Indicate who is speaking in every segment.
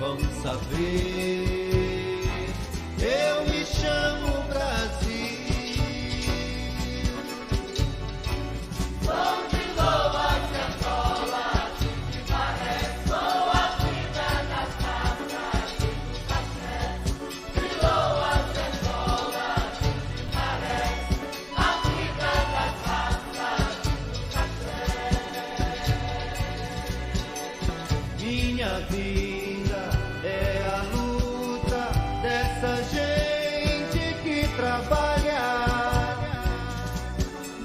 Speaker 1: vão saber. Eu me chamo Brasil. Sou de Loas e Angolas, de Maré, sou a vida das massas do café. De Loas e Angolas, de Maré, a vida das massas do café. Minha vida é a luta dessa gente que trabalha.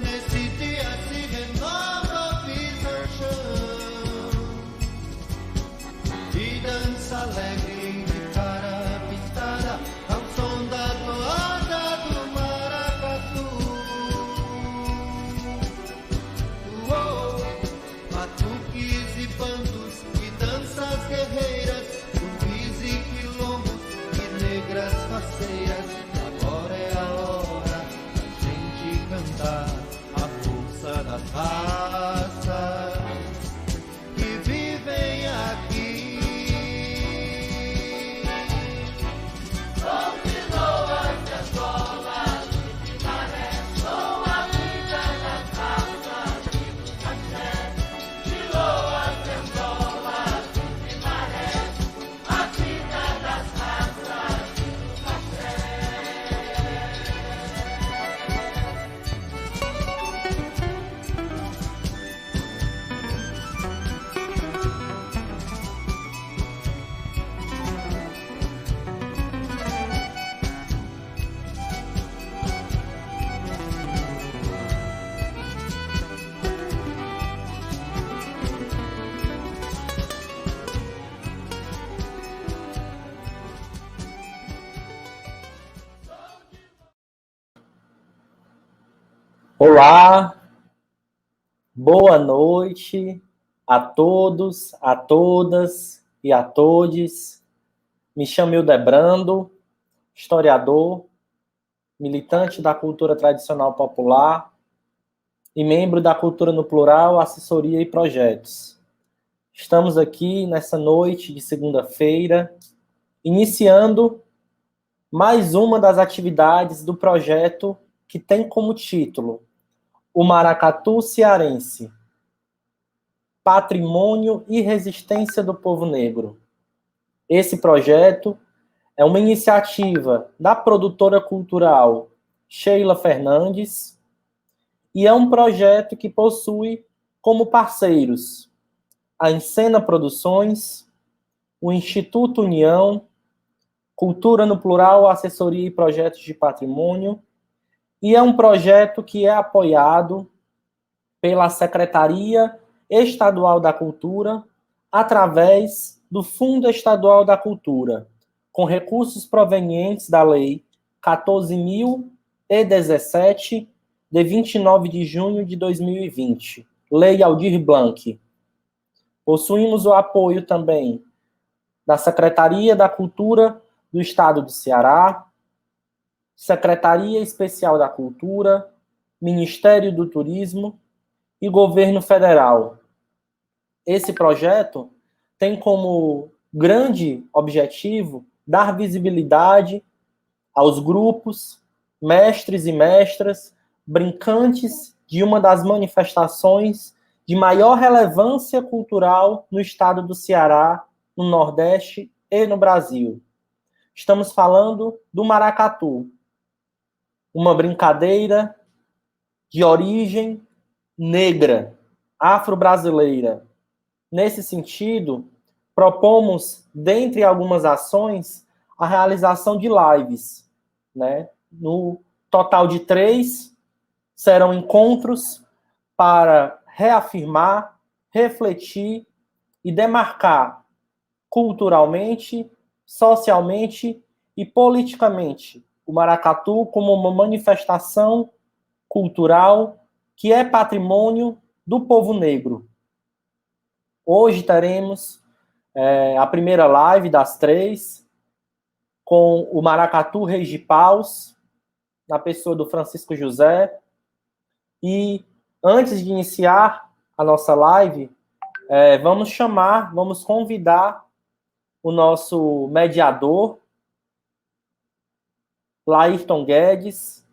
Speaker 1: Nesse dia se renova, pisa o chão e dança alegre de cara pintada ao som da toada do maracatu. Batuques e bandos e danças guerreiras, zumbis e quilombos e negras faceiras. Agora é a hora da gente cantar a força das raças que vivem aqui. Sou de Loas e Angolas, de Maré, sou a vida das raças do café. De Loas e Angolas, de Maré, a vida das raças do café.
Speaker 2: Olá, boa noite a todos, a todas e a todes. Me chamo Hildebrando, historiador, militante da cultura tradicional popular e membro da Cultura no Plural, Assessoria e Projetos. Estamos aqui nessa noite de segunda-feira, iniciando mais uma das atividades do projeto que tem como título O Maracatu Cearense, Patrimônio e Resistência do Povo Negro. Esse projeto é uma iniciativa da produtora cultural Sheila Fernandes e é um projeto que possui como parceiros a Encena Produções, o Instituto União, Cultura no Plural, Assessoria e Projetos de Patrimônio, e é um projeto que é apoiado pela Secretaria Estadual da Cultura através do Fundo Estadual da Cultura, com recursos provenientes da Lei 14.017, de 29 de junho de 2020, Lei Aldir Blanc. Possuímos o apoio também da Secretaria da Cultura do Estado do Ceará, Secretaria Especial da Cultura, Ministério do Turismo e Governo Federal. Esse projeto tem como grande objetivo dar visibilidade aos grupos, mestres e mestras, brincantes de uma das manifestações de maior relevância cultural no estado do Ceará, no Nordeste e no Brasil. Estamos falando do maracatu, uma brincadeira de origem negra, afro-brasileira. Nesse sentido, propomos, dentre algumas ações, a realização de lives, né? No total de 3, serão encontros para reafirmar, refletir e demarcar culturalmente, socialmente e politicamente o maracatu como uma manifestação cultural que é patrimônio do povo negro. Hoje teremos a primeira live das 3 com o Maracatu Reis de Paus, na pessoa do Francisco José. E antes de iniciar a nossa live, vamos convidar o nosso mediador, Laírton Guedes.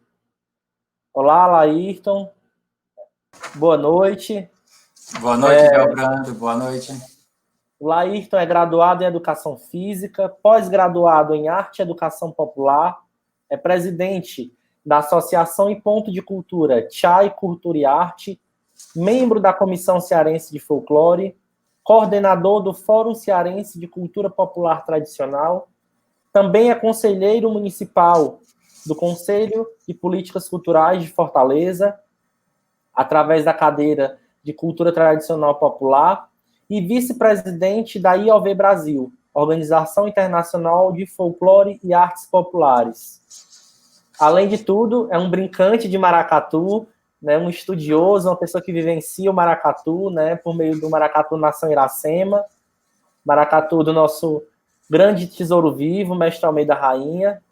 Speaker 2: Olá, Laírton. Boa noite.
Speaker 3: Boa noite, Delbrando. Boa noite.
Speaker 2: O Laírton é graduado em Educação Física, pós-graduado em Arte e Educação Popular, é presidente da Associação e Ponto de Cultura Chai Cultura e Arte, membro da Comissão Cearense de Folclore, coordenador do Fórum Cearense de Cultura Popular Tradicional, também é conselheiro municipal do Conselho de Políticas Culturais de Fortaleza, através da cadeira de Cultura Tradicional Popular, e vice-presidente da IOV Brasil, Organização Internacional de Folclore e Artes Populares. Além de tudo, é um brincante de maracatu, né, um estudioso, uma pessoa que vivencia o maracatu, né, por meio do Maracatu Nação Iracema, maracatu do nosso grande tesouro vivo, Mestre Almeida Rainha.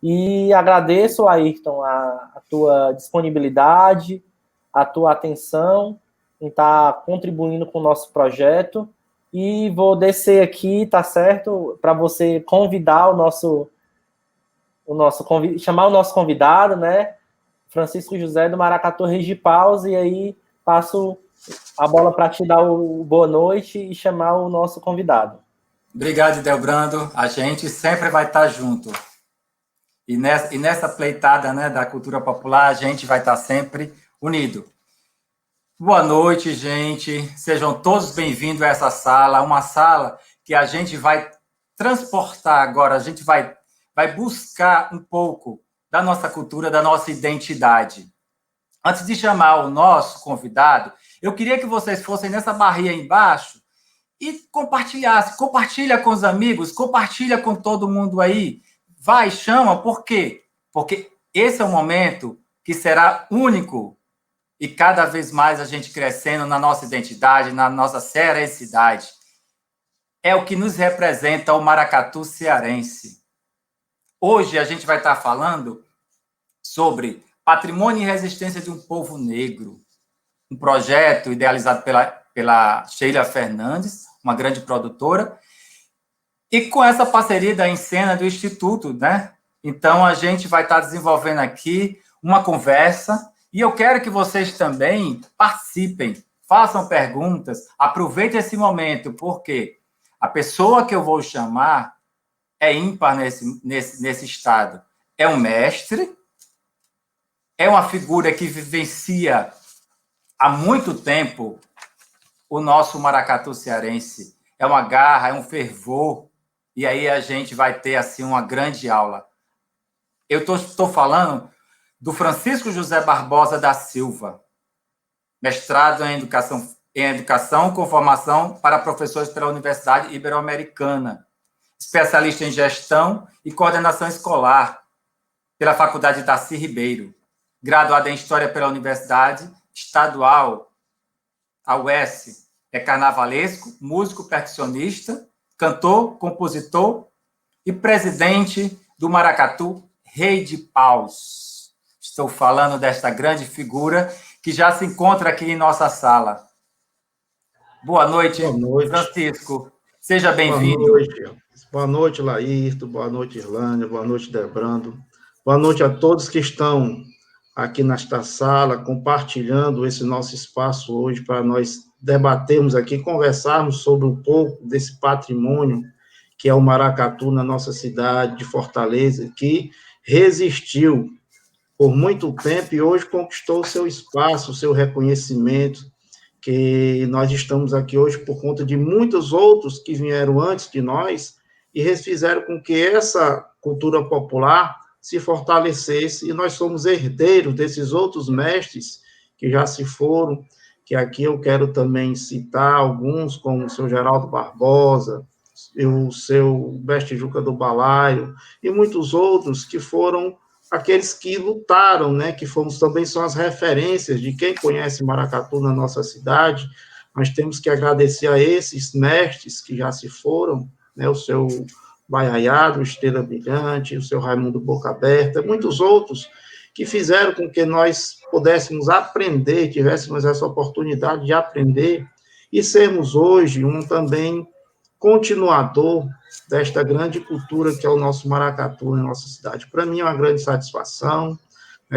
Speaker 2: E agradeço, Ayrton, a tua disponibilidade, a tua atenção em estar contribuindo com o nosso projeto. E vou descer aqui, tá certo? Para você convidar chamar o nosso convidado, né? Francisco José do Maracatu Regipaus, e aí passo a bola para te dar o boa noite e chamar o nosso convidado.
Speaker 3: Obrigado, Delbrando. A gente sempre vai estar junto. E nessa pleitada, né, da cultura popular, a gente vai estar sempre unido. Boa noite, gente. Sejam todos bem-vindos a essa sala, uma sala que a gente vai transportar agora, a gente vai buscar um pouco da nossa cultura, da nossa identidade. Antes de chamar o nosso convidado, eu queria que vocês fossem nessa barrinha aí embaixo e compartilhassem. Compartilha com os amigos, compartilha com todo mundo aí. Vai, chama, por quê? Porque esse é um momento que será único e cada vez mais a gente crescendo na nossa identidade, na nossa cearensidade. É o que nos representa o maracatu cearense. Hoje a gente vai estar falando sobre patrimônio e resistência de um povo negro, um projeto idealizado pela Sheila Fernandes, uma grande produtora, e com essa parceria da Encena do Instituto, né? Então, a gente vai estar desenvolvendo aqui uma conversa, e eu quero que vocês também participem, façam perguntas, aproveitem esse momento, porque a pessoa que eu vou chamar é ímpar nesse estado. É um mestre, é uma figura que vivencia há muito tempo o nosso maracatu cearense. É uma garra, é um fervor, e aí a gente vai ter assim uma grande aula. Eu estou falando do Francisco José Barbosa da Silva, mestrado em educação com formação para professores pela Universidade Ibero-Americana, especialista em gestão e coordenação escolar pela Faculdade Darcy Ribeiro, graduado em História pela Universidade Estadual, a UES, é carnavalesco, músico percussionista, cantor, compositor e presidente do Maracatu Regipaus. Estou falando desta grande figura que já se encontra aqui em nossa sala. Boa noite, Francisco. Seja bem-vindo.
Speaker 4: Boa noite, Laírton. Boa noite, Irlânia. Boa noite, Delbrando. Boa noite a todos que estão aqui nesta sala, compartilhando esse nosso espaço hoje para nós debatermos aqui, conversarmos sobre um pouco desse patrimônio que é o maracatu na nossa cidade de Fortaleza, que resistiu por muito tempo e hoje conquistou o seu espaço, o seu reconhecimento, que nós estamos aqui hoje por conta de muitos outros que vieram antes de nós e fizeram com que essa cultura popular se fortalecesse, e nós somos herdeiros desses outros mestres que já se foram, que aqui eu quero também citar alguns, como o seu Geraldo Barbosa, o seu mestre Juca do Balaio, e muitos outros que foram aqueles que lutaram, né, que também são as referências de quem conhece maracatu na nossa cidade. Nós temos que agradecer a esses mestres que já se foram, né, o seu Baiaiado, o Estrela Brilhante, o seu Raimundo Boca Aberta, muitos outros que fizeram com que nós pudéssemos aprender, tivéssemos essa oportunidade de aprender e sermos hoje também continuador desta grande cultura que é o nosso maracatu em nossa cidade. Para mim é uma grande satisfação.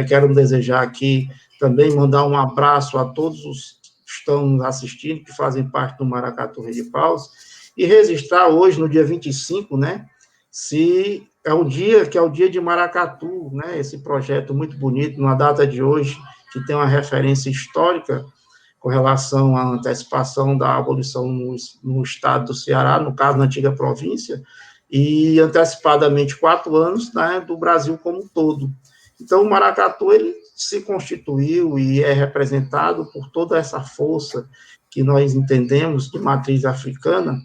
Speaker 4: Quero desejar aqui também mandar um abraço a todos os que estão nos assistindo, que fazem parte do Maracatu Rede Paus, e registrar hoje, no dia 25, né, se é o dia que é o dia de Maracatu, né, esse projeto muito bonito, numa data de hoje, que tem uma referência histórica com relação à antecipação da abolição no estado do Ceará, no caso, na antiga província, e antecipadamente 4 anos, né, do Brasil como um todo. Então, o maracatu, ele se constituiu e é representado por toda essa força que nós entendemos de matriz africana,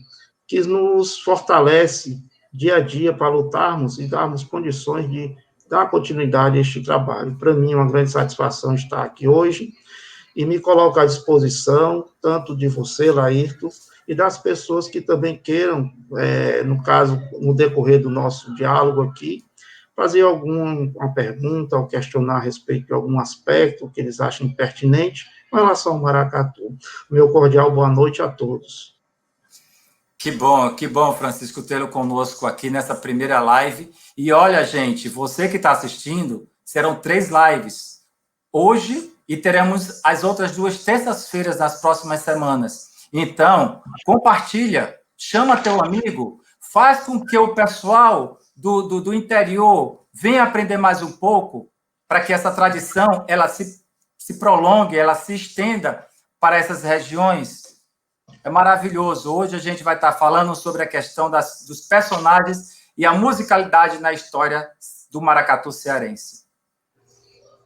Speaker 4: que nos fortalece dia a dia para lutarmos e darmos condições de dar continuidade a este trabalho. Para mim, é uma grande satisfação estar aqui hoje e me coloco à disposição, tanto de você, Laírton, e das pessoas que também queiram, no caso, no decorrer do nosso diálogo aqui, fazer alguma pergunta ou questionar a respeito de algum aspecto que eles achem pertinente com relação ao maracatu. Meu cordial boa noite a todos.
Speaker 3: Que bom, Francisco, tê-lo conosco aqui nessa primeira live. E olha, gente, você que está assistindo, serão 3 lives hoje e teremos as outras 2 terças-feiras nas próximas semanas. Então, compartilha, chama teu amigo, faz com que o pessoal do interior venha aprender mais um pouco, para que essa tradição ela se prolongue, ela se estenda para essas regiões. É maravilhoso. Hoje a gente vai estar falando sobre a questão dos personagens e a musicalidade na história do maracatu cearense.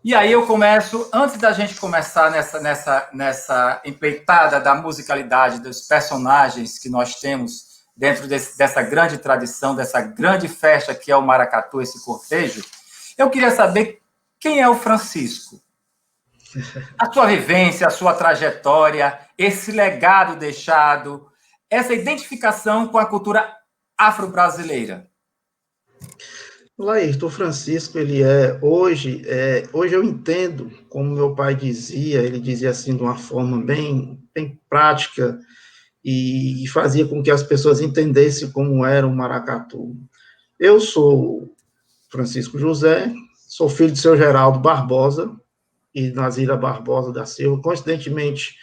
Speaker 3: E aí eu começo, antes da gente começar nessa empreitada da musicalidade, dos personagens que nós temos dentro dessa grande tradição, dessa grande festa que é o maracatu, esse cortejo, eu queria saber quem é o Francisco. A sua vivência, a sua trajetória, esse legado deixado, essa identificação com a cultura afro-brasileira.
Speaker 4: Laírton, o Francisco, ele hoje eu entendo, como meu pai dizia, ele dizia assim de uma forma bem prática e fazia com que as pessoas entendessem como era o maracatu. Eu sou Francisco José, sou filho de seu Geraldo Barbosa e Nazira Barbosa da Silva. Coincidentemente,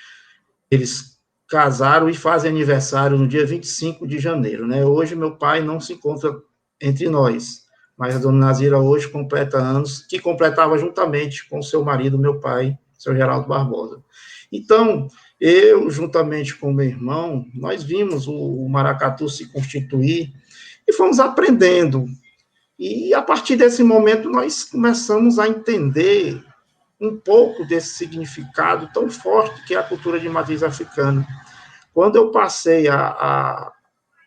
Speaker 4: eles casaram e fazem aniversário no dia 25 de janeiro, né? Hoje, meu pai não se encontra entre nós, mas a dona Nazira hoje completa anos, que completava juntamente com seu marido, meu pai, seu Geraldo Barbosa. Então, eu, juntamente com meu irmão, nós vimos o maracatu se constituir e fomos aprendendo. E, a partir desse momento, nós começamos a entender um pouco desse significado tão forte que é a cultura de matriz africana. Quando eu passei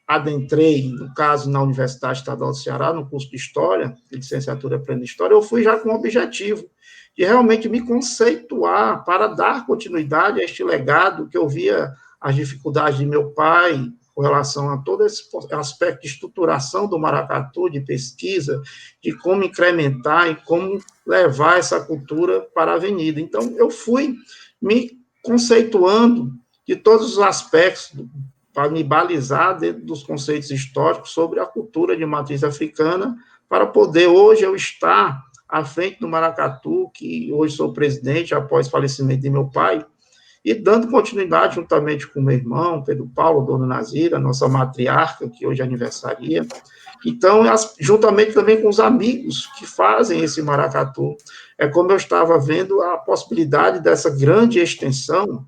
Speaker 4: adentrei, no caso, na Universidade Estadual do Ceará, no curso de História, de licenciatura Aprendendo História, eu fui já com o objetivo de realmente me conceituar para dar continuidade a este legado que eu via as dificuldades de meu pai com relação a todo esse aspecto de estruturação do maracatu, de pesquisa, de como incrementar e como levar essa cultura para a avenida. Então, eu fui me conceituando de todos os aspectos para me balizar dentro dos conceitos históricos sobre a cultura de matriz africana, para poder, hoje, eu estar à frente do maracatu, que hoje sou presidente, após o falecimento de meu pai, e dando continuidade juntamente com meu irmão, Pedro Paulo, dona Nazira, nossa matriarca, que hoje aniversaria. Então, juntamente também com os amigos que fazem esse maracatu. É como eu estava vendo a possibilidade dessa grande extensão.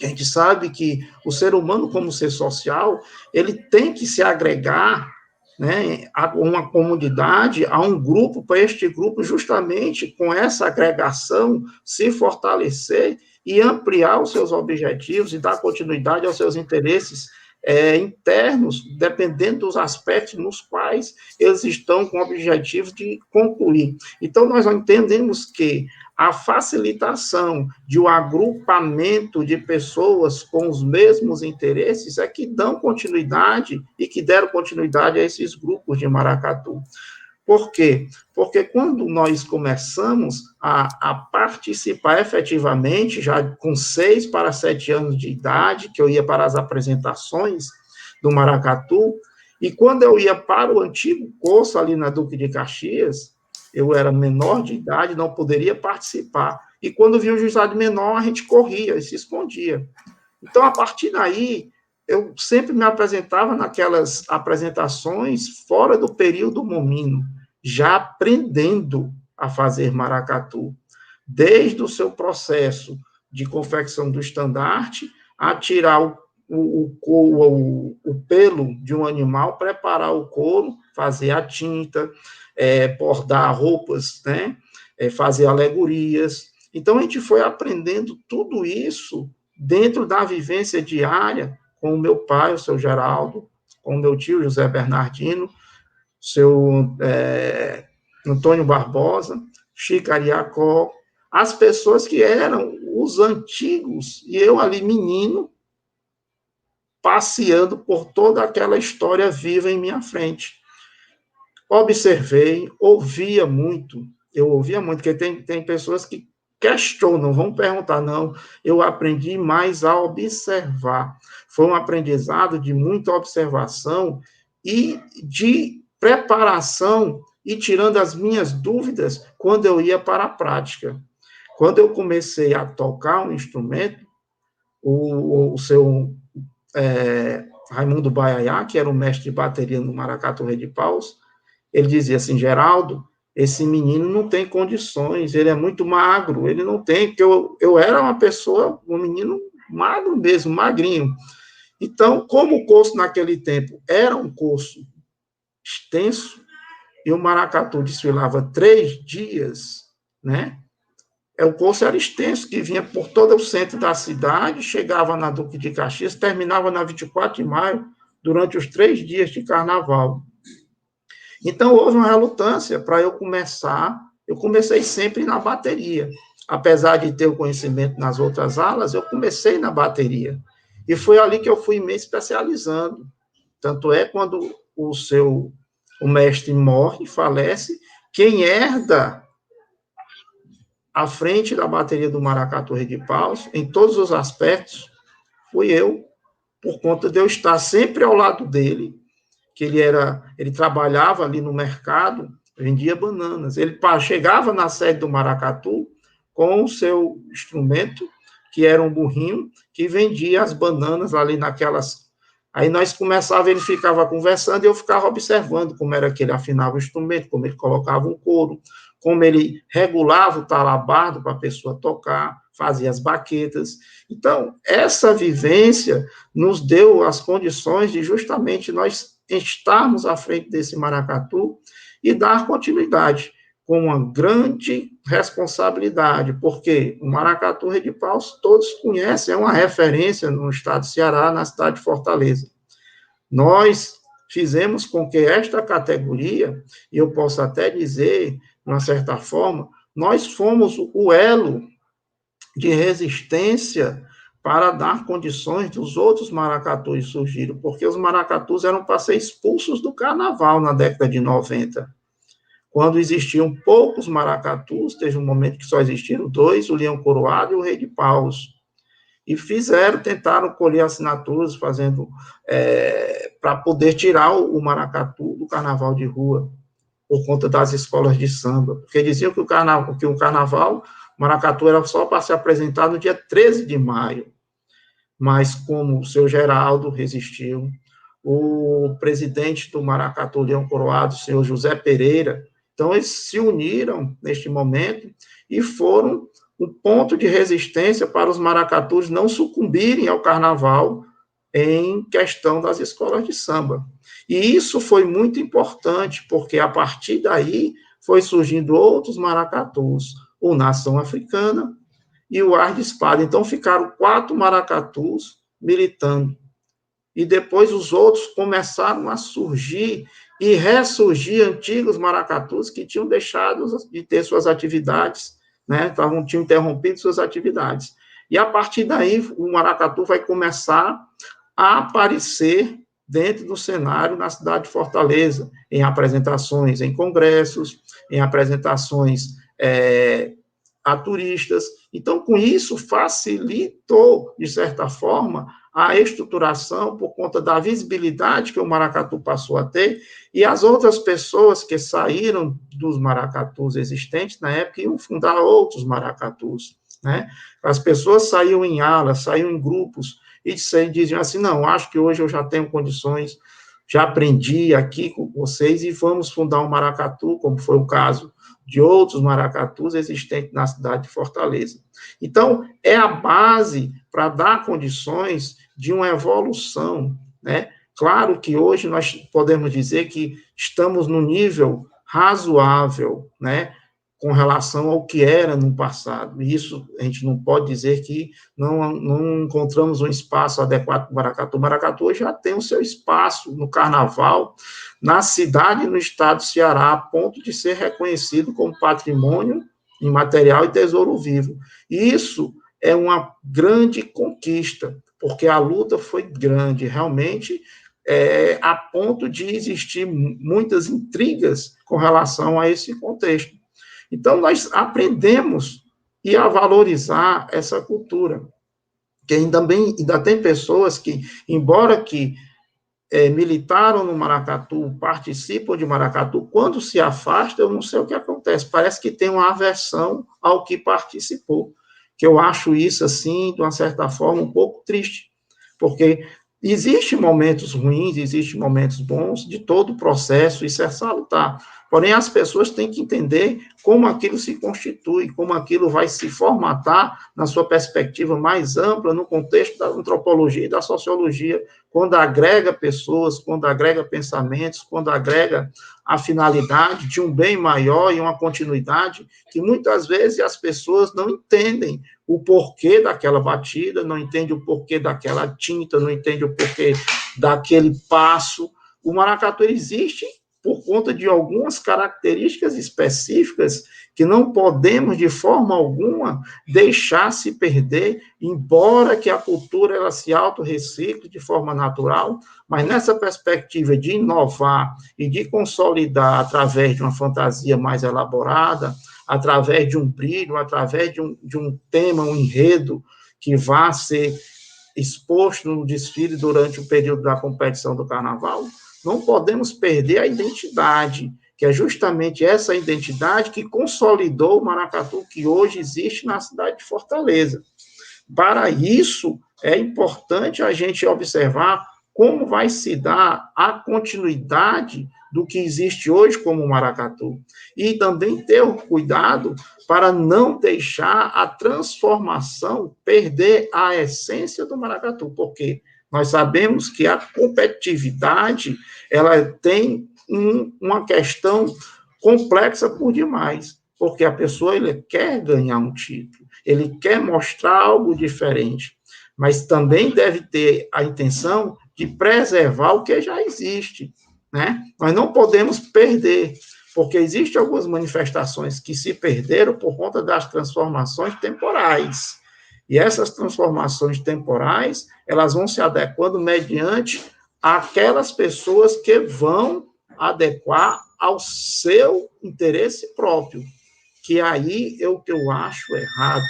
Speaker 4: A gente sabe que o ser humano, como ser social, ele tem que se agregar, né, a uma comunidade, a um grupo, para este grupo, justamente com essa agregação, se fortalecer e ampliar os seus objetivos e dar continuidade aos seus interesses internos, dependendo dos aspectos nos quais eles estão com o objetivo de concluir. Então, nós entendemos que a facilitação de um agrupamento de pessoas com os mesmos interesses é que dão continuidade e que deram continuidade a esses grupos de maracatu. Por quê? Porque quando nós começamos a participar efetivamente, já com 6 para 7 anos de idade, que eu ia para as apresentações, do maracatu, e quando eu ia para o antigo curso ali na Duque de Caxias, eu era menor de idade, não poderia participar, e quando via o juizado menor, a gente corria e se escondia. Então, a partir daí, eu sempre me apresentava naquelas apresentações fora do período momino, já aprendendo a fazer maracatu, desde o seu processo de confecção do estandarte, a tirar o pelo de um animal, preparar o couro, fazer a tinta, bordar roupas, né? Fazer alegorias. Então, a gente foi aprendendo tudo isso dentro da vivência diária com o meu pai, o seu Geraldo, com o meu tio, José Bernardino, seu Antônio Barbosa, Chico Ariacó, as pessoas que eram os antigos, e eu ali menino, passeando por toda aquela história viva em minha frente. Observei, ouvia muito, porque tem pessoas que questionam, vão perguntar, não, eu aprendi mais a observar. Foi um aprendizado de muita observação e de preparação e tirando as minhas dúvidas quando eu ia para a prática. Quando eu comecei a tocar um instrumento, o seu Raimundo Baiaiá, que era o mestre de bateria no Maracatu Rei de Paus, ele dizia assim, Geraldo, esse menino não tem condições, ele é muito magro, ele não tem, porque eu era uma pessoa, um menino magro mesmo, magrinho. Então, como o curso naquele tempo era um curso extenso, e o maracatu desfilava 3 dias, né? O curso era extenso, que vinha por todo o centro da cidade, chegava na Duque de Caxias, terminava na 24 de maio, durante os 3 dias de carnaval. Então, houve uma relutância para eu começar. Eu comecei sempre na bateria. Apesar de ter o conhecimento nas outras alas, eu comecei na bateria. E foi ali que eu fui me especializando. Tanto é quando o mestre morre, falece, quem herda à frente da bateria do Maracatu Rei de Paus, em todos os aspectos, fui eu, por conta de eu estar sempre ao lado dele, que ele trabalhava ali no mercado, vendia bananas. Ele chegava na sede do maracatu com o seu instrumento, que era um burrinho, que vendia as bananas ali naquelas... Aí nós começávamos, ele ficava conversando e eu ficava observando como era que ele afinava o instrumento, como ele colocava um couro, como ele regulava o talabardo para a pessoa tocar, fazia as baquetas. Então, essa vivência nos deu as condições de justamente nós estarmos à frente desse maracatu e dar continuidade com uma grande responsabilidade, porque o Maracatu Rei de Paus, todos conhecem, é uma referência no estado do Ceará, na cidade de Fortaleza. Nós fizemos com que esta categoria, e eu posso até dizer, de uma certa forma, nós fomos o elo de resistência para dar condições dos outros maracatus surgirem, porque os maracatus eram para ser expulsos do carnaval na década de 90. Quando existiam poucos maracatus, teve um momento que só existiram 2, o Leão Coroado e o Rei de Paus. E tentaram colher assinaturas, para poder tirar o maracatu do carnaval de rua, por conta das escolas de samba. Porque diziam que o carnaval, o maracatu era só para se apresentar no dia 13 de maio. Mas como o seu Geraldo resistiu, o presidente do Maracatu Leão Coroado, o senhor José Pereira, então eles se uniram neste momento e foram um ponto de resistência para os maracatus não sucumbirem ao carnaval em questão das escolas de samba. E isso foi muito importante, porque a partir daí foi surgindo outros maracatus, o Nação Africana e o Ar de Espada. Então ficaram 4 maracatus militando. E depois os outros começaram a surgir e ressurgir antigos maracatus que tinham deixado de ter suas atividades, né? Tinham interrompido suas atividades. E a partir daí o maracatu vai começar a aparecer dentro do cenário na cidade de Fortaleza, em apresentações em congressos, em apresentações a turistas. Então, com isso, facilitou, de certa forma, a estruturação, por conta da visibilidade que o maracatu passou a ter, e as outras pessoas que saíram dos maracatus existentes na época iam fundar outros maracatus, né? As pessoas saíam em alas, saíam em grupos, e diziam assim, não, acho que hoje eu já tenho condições, já aprendi aqui com vocês, e vamos fundar um maracatu, como foi o caso de outros maracatus existentes na cidade de Fortaleza. Então, é a base para dar condições de uma evolução, né? Claro que hoje nós podemos dizer que estamos no nível razoável, né, com relação ao que era no passado. E isso a gente não pode dizer que não encontramos um espaço adequado para o maracatu. O maracatu hoje já tem o seu espaço no carnaval, na cidade e no estado do Ceará, a ponto de ser reconhecido como patrimônio imaterial e tesouro vivo. E isso é uma grande conquista, porque a luta foi grande, realmente, a ponto de existir muitas intrigas com relação a esse contexto. Então, nós aprendemos a valorizar essa cultura, que ainda tem pessoas que, embora que militaram no maracatu, participam de maracatu, quando se afastam, eu não sei o que acontece, parece que tem uma aversão ao que participou, que eu acho isso, assim, de uma certa forma, um pouco triste, porque existem momentos ruins, existem momentos bons de todo o processo, isso é salutar. Porém, as pessoas têm que entender como aquilo se constitui, como aquilo vai se formatar na sua perspectiva mais ampla, no contexto da antropologia e da sociologia, quando agrega pessoas, quando agrega pensamentos, quando agrega a finalidade de um bem maior e uma continuidade, que muitas vezes as pessoas não entendem o porquê daquela batida, não entendem o porquê daquela tinta, não entendem o porquê daquele passo. O maracatu existe por conta de algumas características específicas que não podemos, de forma alguma, deixar se perder, embora que a cultura ela se autorrecicle de forma natural, mas nessa perspectiva de inovar e de consolidar através de uma fantasia mais elaborada, através de um brilho, através de um tema, um enredo que vá ser exposto no desfile durante o período da competição do carnaval, não podemos perder a identidade, que é justamente essa identidade que consolidou o maracatu que hoje existe na cidade de Fortaleza. Para isso, é importante a gente observar como vai se dar a continuidade do que existe hoje como maracatu. E também ter o cuidado para não deixar a transformação perder a essência do maracatu, porque nós sabemos que a competitividade ela tem uma questão complexa por demais, porque a pessoa ele quer ganhar um título, ele quer mostrar algo diferente, mas também deve ter a intenção de preservar o que já existe, né? Nós não podemos perder, porque existem algumas manifestações que se perderam por conta das transformações temporais. E essas transformações temporais, elas vão se adequando mediante aquelas pessoas que vão adequar ao seu interesse próprio, que aí é o que eu acho errado.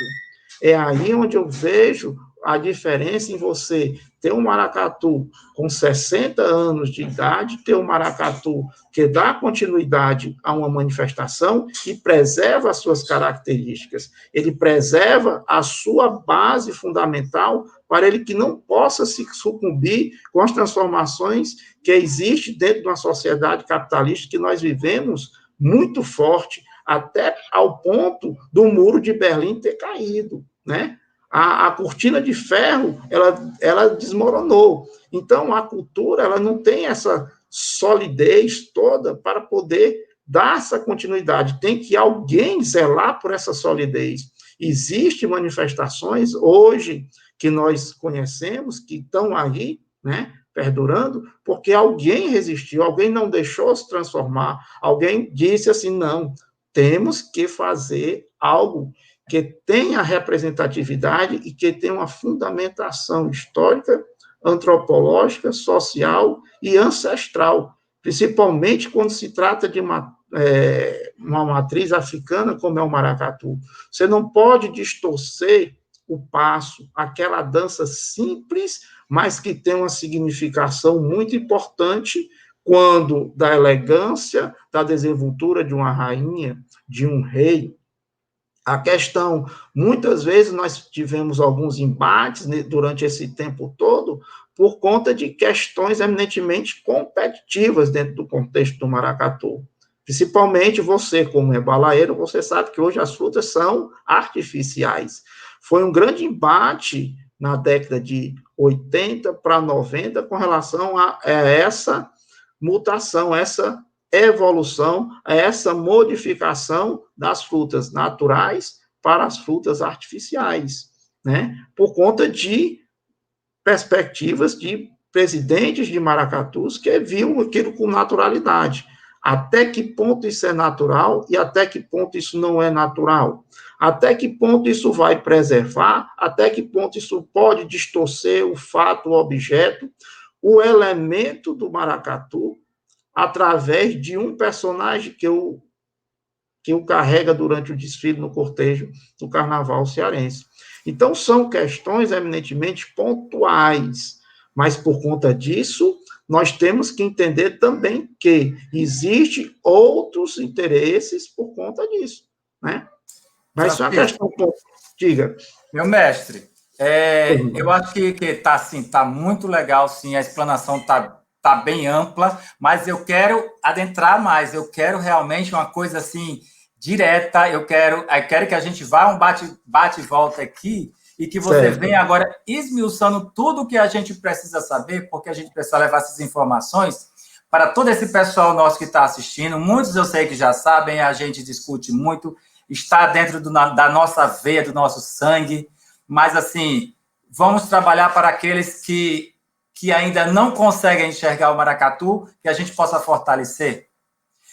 Speaker 4: É aí onde eu vejo a diferença em você ter um maracatu com 60 anos de idade, ter um maracatu que dá continuidade a uma manifestação e preserva as suas características. Ele preserva a sua base fundamental para ele que não possa se sucumbir com as transformações que existem dentro de uma sociedade capitalista que nós vivemos muito forte, até ao ponto do muro de Berlim ter caído, né? A cortina de ferro, ela desmoronou. Então, a cultura, ela não tem essa solidez toda para poder dar essa continuidade. Tem que alguém zelar por essa solidez. Existem manifestações, hoje, que nós conhecemos, que estão aí, né, perdurando, porque alguém resistiu, alguém não deixou se transformar, alguém disse assim, não, temos que fazer algo que tenha representatividade e que tenha uma fundamentação histórica, antropológica, social e ancestral, principalmente quando se trata de uma matriz africana, como é o maracatu. Você não pode distorcer o passo, aquela dança simples, mas que tem uma significação muito importante quando da elegância, da desenvoltura de uma rainha, de um rei. A questão, muitas vezes nós tivemos alguns embates durante esse tempo todo por conta de questões eminentemente competitivas dentro do contexto do maracatu. Principalmente você, como é balaeiro, você sabe que hoje as frutas são artificiais. Foi um grande embate na década de 80 para 90 com relação a essa mutação, essa evolução, essa modificação das frutas naturais para as frutas artificiais, né? Por conta de perspectivas de presidentes de maracatus que viam aquilo com naturalidade. Até que ponto isso é natural e até que ponto isso não é natural? Até que ponto isso vai preservar? Até que ponto isso pode distorcer o fato, o objeto, o elemento do maracatu, através de um personagem que o carrega durante o desfile no cortejo do carnaval cearense. Então, são questões eminentemente pontuais, mas por conta disso, nós temos que entender também que existem outros interesses por conta disso, né? Mas só a questão... Diga.
Speaker 3: Meu mestre, eu acho que tá, assim, tá muito legal, sim, a explanação tá bem ampla, mas eu quero adentrar mais, eu quero realmente uma coisa assim, direta, eu quero que a gente vá um bate e volta aqui e que você venha agora esmiuçando tudo o que a gente precisa saber, porque a gente precisa levar essas informações para todo esse pessoal nosso que está assistindo. Muitos eu sei que já sabem, a gente discute muito, está dentro da nossa veia, do nosso sangue, mas assim, vamos trabalhar para aqueles que ainda não conseguem enxergar o maracatu, que a gente possa fortalecer.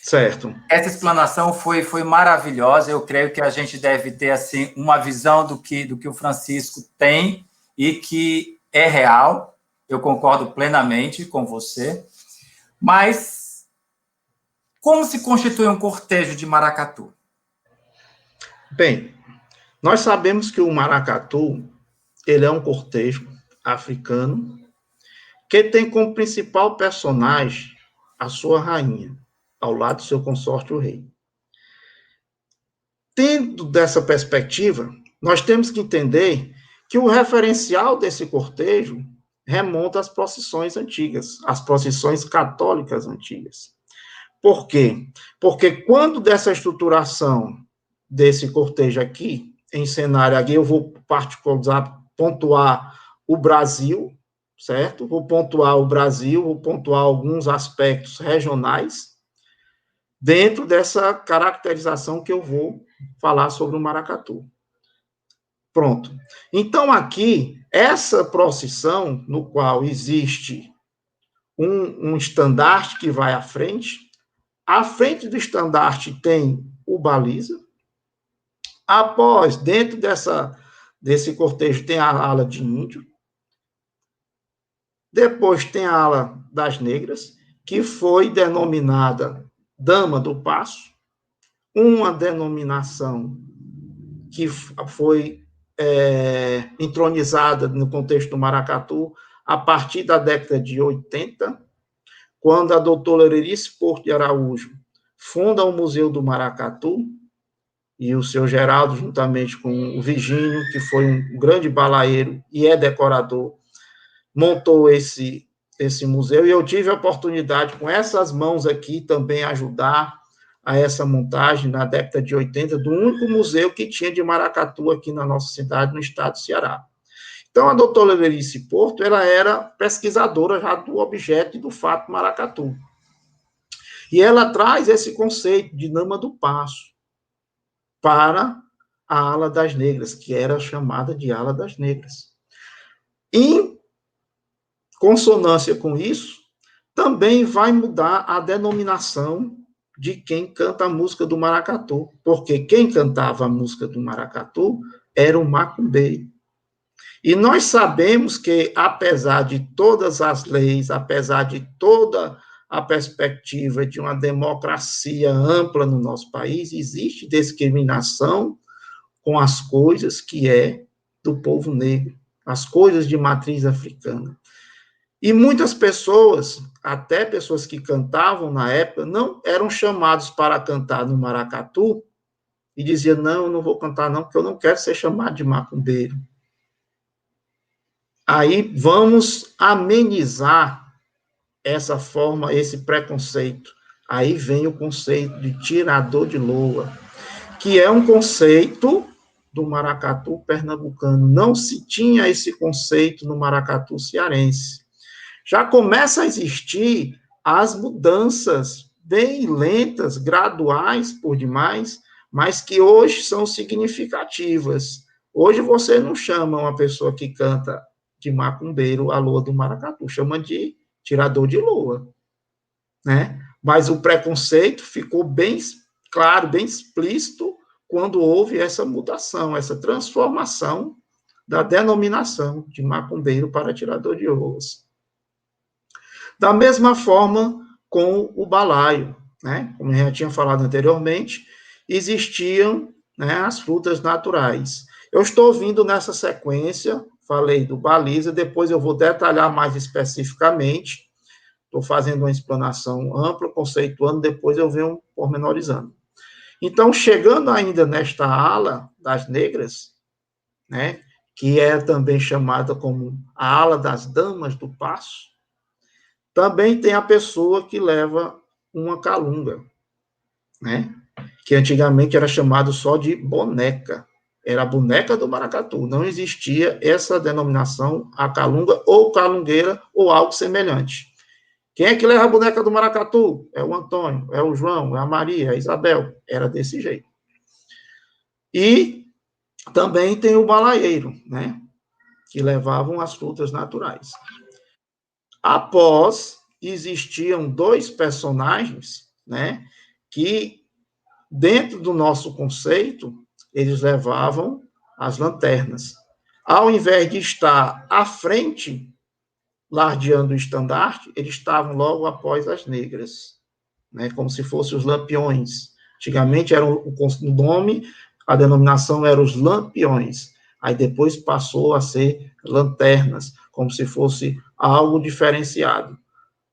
Speaker 4: Certo.
Speaker 3: Essa explanação foi maravilhosa. Eu creio que a gente deve ter assim uma visão do que o Francisco tem e que é real. Eu concordo plenamente com você. Mas como se constitui um cortejo de maracatu?
Speaker 4: Bem, nós sabemos que o maracatu, ele é um cortejo africano que tem como principal personagem a sua rainha, ao lado do seu consorte, o rei. Tendo dessa perspectiva, nós temos que entender que o referencial desse cortejo remonta às procissões antigas, às procissões católicas antigas. Por quê? Porque quando dessa estruturação desse cortejo aqui, em cenário aqui, eu vou pontuar o Brasil, certo? Vou pontuar o Brasil, vou pontuar alguns aspectos regionais, dentro dessa caracterização que eu vou falar sobre o maracatu. Pronto. Então, aqui, essa procissão, no qual existe um estandarte que vai à frente do estandarte tem o baliza, após, dentro desse cortejo, tem a ala de índio, depois tem a ala das negras, que foi denominada Dama do Passo, uma denominação que foi entronizada no contexto do maracatu a partir da década de 80, quando a doutora Lerice Porto de Araújo funda o Museu do Maracatu, e o seu Geraldo, juntamente com o Virgínio, que foi um grande balaeiro e é decorador, montou esse museu, e eu tive a oportunidade, com essas mãos aqui, também ajudar a essa montagem, na década de 80, do único museu que tinha de maracatu aqui na nossa cidade, no estado do Ceará. Então, a doutora Lerice Porto, ela era pesquisadora já do objeto e do fato maracatu. E ela traz esse conceito de Dama do Passo para a ala das negras, que era chamada de ala das negras. Em consonância com isso, também vai mudar a denominação de quem canta a música do maracatu, porque quem cantava a música do maracatu era o macumbeiro. E nós sabemos que, apesar de todas as leis, apesar de toda a perspectiva de uma democracia ampla no nosso país, existe discriminação com as coisas que é do povo negro, as coisas de matriz africana. E muitas pessoas, até pessoas que cantavam na época, não eram chamados para cantar no maracatu e diziam, não, eu não vou cantar não, porque eu não quero ser chamado de macumbeiro. Aí vamos amenizar essa forma, esse preconceito. Aí vem o conceito de tirador de loa, que é um conceito do maracatu pernambucano. Não se tinha esse conceito no maracatu cearense. Já começa a existir as mudanças bem lentas, graduais por demais, mas que hoje são significativas. Hoje você não chama uma pessoa que canta de macumbeiro a loa do maracatu, chama de tirador de loa, né? Mas o preconceito ficou bem claro, bem explícito, quando houve essa mudação, essa transformação da denominação de macumbeiro para tirador de loas. Da mesma forma com o balaio, né? Como eu já tinha falado anteriormente, existiam, né, as frutas naturais. Eu estou vindo nessa sequência, falei do baliza, depois eu vou detalhar mais especificamente, estou fazendo uma explanação ampla, conceituando, depois eu venho pormenorizando. Então, chegando ainda nesta ala das negras, né, que é também chamada como a ala das damas do passo, também tem a pessoa que leva uma calunga, né? Que antigamente era chamado só de boneca. Era a boneca do maracatu. Não existia essa denominação, a calunga ou calungueira ou algo semelhante. Quem é que leva a boneca do maracatu? É o Antônio, é o João, é a Maria, é a Isabel. Era desse jeito. E também tem o balaieiro, né? Que levavam as frutas naturais. Após, existiam dois personagens, né, que, dentro do nosso conceito, eles levavam as lanternas. Ao invés de estar à frente, lardeando o estandarte, eles estavam logo após as negras, né, como se fossem os lampiões. Antigamente, era o nome, a denominação era os lampiões. Aí depois passou a ser lanternas, como se fosse algo diferenciado,